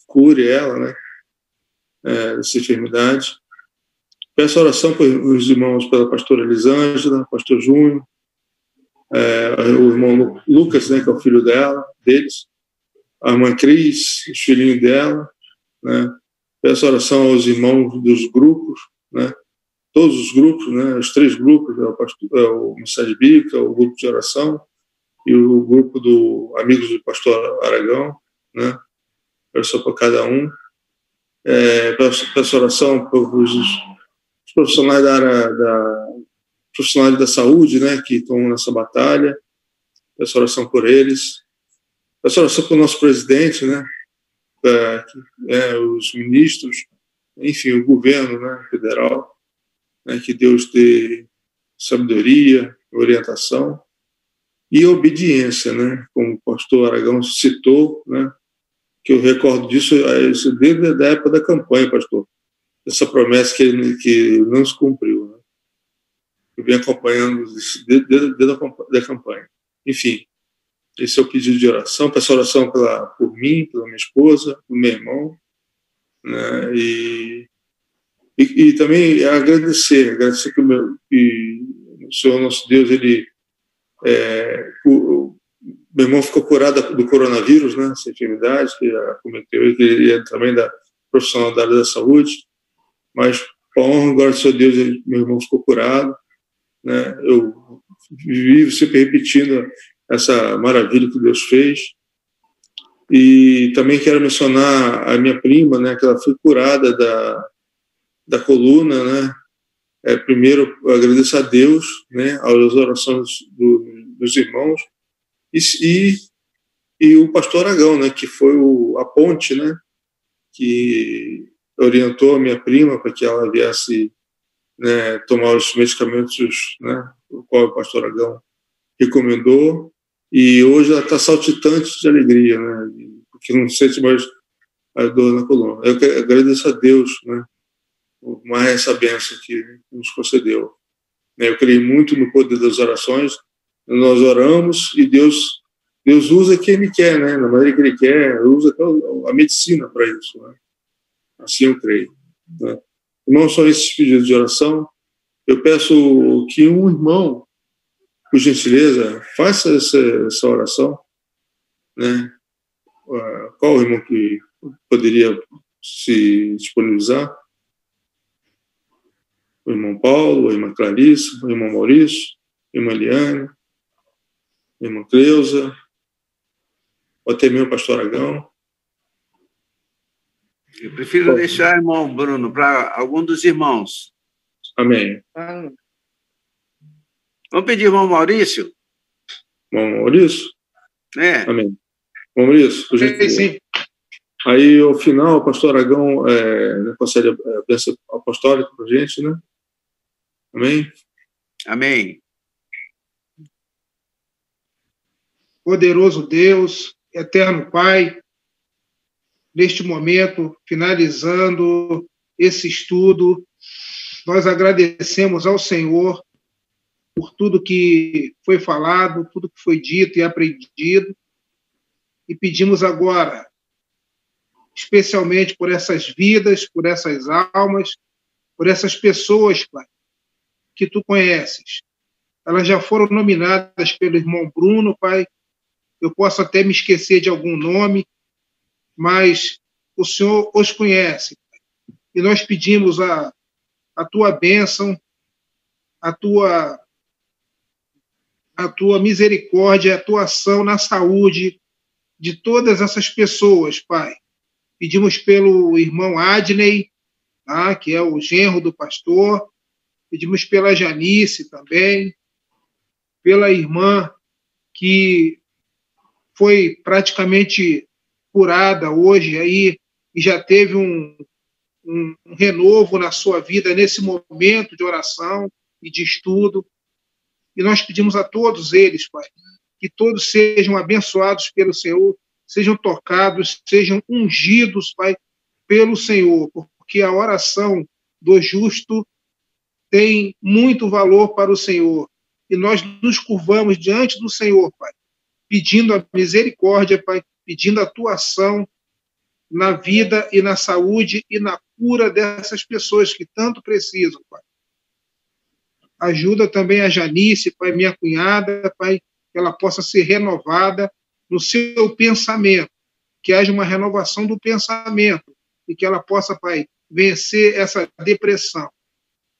cure ela, né? Dessa enfermidade. Peço oração para os irmãos, pela pastora Elisângela, pastor Júnior, o irmão Lucas, né, que é o filho deles, a irmã Cris, os filhinhos dela, né? Peço oração aos irmãos dos grupos, né? Todos os grupos, né? Os 3 grupos, o Mensagem Bíblica, o grupo de oração e o grupo do Amigos do Pastor Aragão, né? Peço para cada um. Peço oração para os profissionais profissionais da saúde, né, que estão nessa batalha. Peço oração por eles. Peço oração para o nosso presidente, né, os ministros, enfim, o governo, né, federal, né, que Deus dê sabedoria, orientação e obediência, né, como o pastor Aragão citou, né, que eu recordo disso desde a época da campanha, pastor. Essa promessa que não se cumpriu, né? Eu venho acompanhando desde a campanha. Enfim, esse é o pedido de oração. Peço oração por mim, pela minha esposa, pelo meu irmão, né? E também agradecer que o Senhor nosso Deus, meu irmão ficou curado do coronavírus, né? Essa enfermidade que cometeu, ele é também profissional da área da saúde, mas, por honra, graças a Deus, meu irmão ficou curado, né? Eu vivo sempre repetindo essa maravilha que Deus fez. E também quero mencionar a minha prima, né? Que ela foi curada da coluna, né? Primeiro, eu agradeço a Deus, né? Às orações dos irmãos e o pastor Aragão, né? Que foi a ponte, né? Que orientou a minha prima para que ela viesse, né, tomar os medicamentos, né, o qual o pastor Aragão recomendou, e hoje ela está saltitante de alegria, né, porque não sente mais a dor na coluna. Eu agradeço a Deus, né, por mais essa bênção que nos concedeu. Eu creio muito no poder das orações, nós oramos e Deus usa quem Ele quer, né, na maneira que Ele quer, usa a medicina para isso, né. Assim eu creio, né? Irmãos, só esses pedidos de oração. Eu peço que um irmão, por gentileza, faça essa oração, né? Qual o irmão que poderia se disponibilizar? O irmão Paulo, a irmã Clarice, o irmão Maurício, a irmã Eliane, a irmã Cleusa, ou até mesmo o pastor Aragão. Eu prefiro deixar, irmão Bruno, para algum dos irmãos. Amém. Vamos pedir, irmão Maurício? Irmão Maurício? Amém. Irmão Maurício, por gentileza. Sim. Aí, ao final, o pastor Aragão concede a bênção apostólica para a gente, né? Amém? Amém. Poderoso Deus, eterno Pai, neste momento, finalizando esse estudo, nós agradecemos ao Senhor por tudo que foi falado, tudo que foi dito e aprendido, e pedimos agora, especialmente por essas vidas, por essas almas, por essas pessoas, Pai, que Tu conheces. Elas já foram nominadas pelo irmão Bruno, Pai. Eu posso até me esquecer de algum nome, mas o Senhor os conhece. E nós pedimos a Tua bênção, a tua misericórdia, a Tua ação na saúde de todas essas pessoas, Pai. Pedimos pelo irmão Adney, tá, que é o genro do pastor. Pedimos pela Janice também, pela irmã que foi praticamente curada hoje aí e já teve um renovo na sua vida nesse momento de oração e de estudo. E nós pedimos a todos eles, Pai, que todos sejam abençoados pelo Senhor, sejam tocados, sejam ungidos, Pai, pelo Senhor, porque a oração do justo tem muito valor para o Senhor. E nós nos curvamos diante do Senhor, Pai, pedindo a misericórdia, Pai, pedindo a tua ação na vida e na saúde e na cura dessas pessoas que tanto precisam, Pai. Ajuda também a Janice, Pai, minha cunhada, Pai, que ela possa ser renovada no seu pensamento, que haja uma renovação do pensamento e que ela possa, Pai, vencer essa depressão.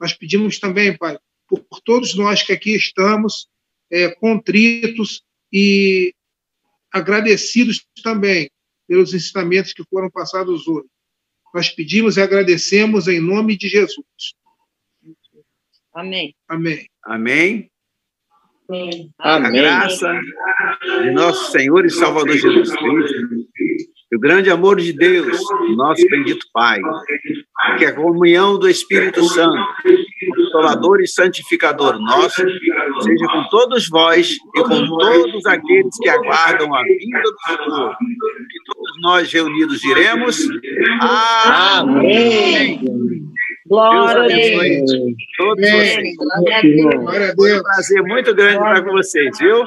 Nós pedimos também, Pai, por todos nós que aqui estamos contritos e agradecidos também pelos ensinamentos que foram passados hoje. Nós pedimos e agradecemos em nome de Jesus. Amém. Amém. Amém. Amém. A graça de nosso Senhor e Salvador Jesus Cristo, e o grande amor de Deus, nosso bendito Pai, que a comunhão do Espírito Santo, Consolador e Santificador nosso, seja com todos vós e com todos aqueles que aguardam a vinda do Senhor, que todos nós reunidos diremos. Amém. Glória a Deus abençoe todos vocês. Foi um prazer muito grande estar com vocês, viu?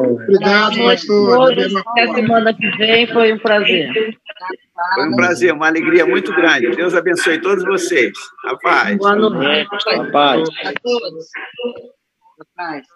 Obrigado, pastor. Até semana que vem, foi um prazer. Foi um prazer, uma alegria muito grande. Deus abençoe todos vocês. A paz. Boa noite. A paz. A todos. A paz.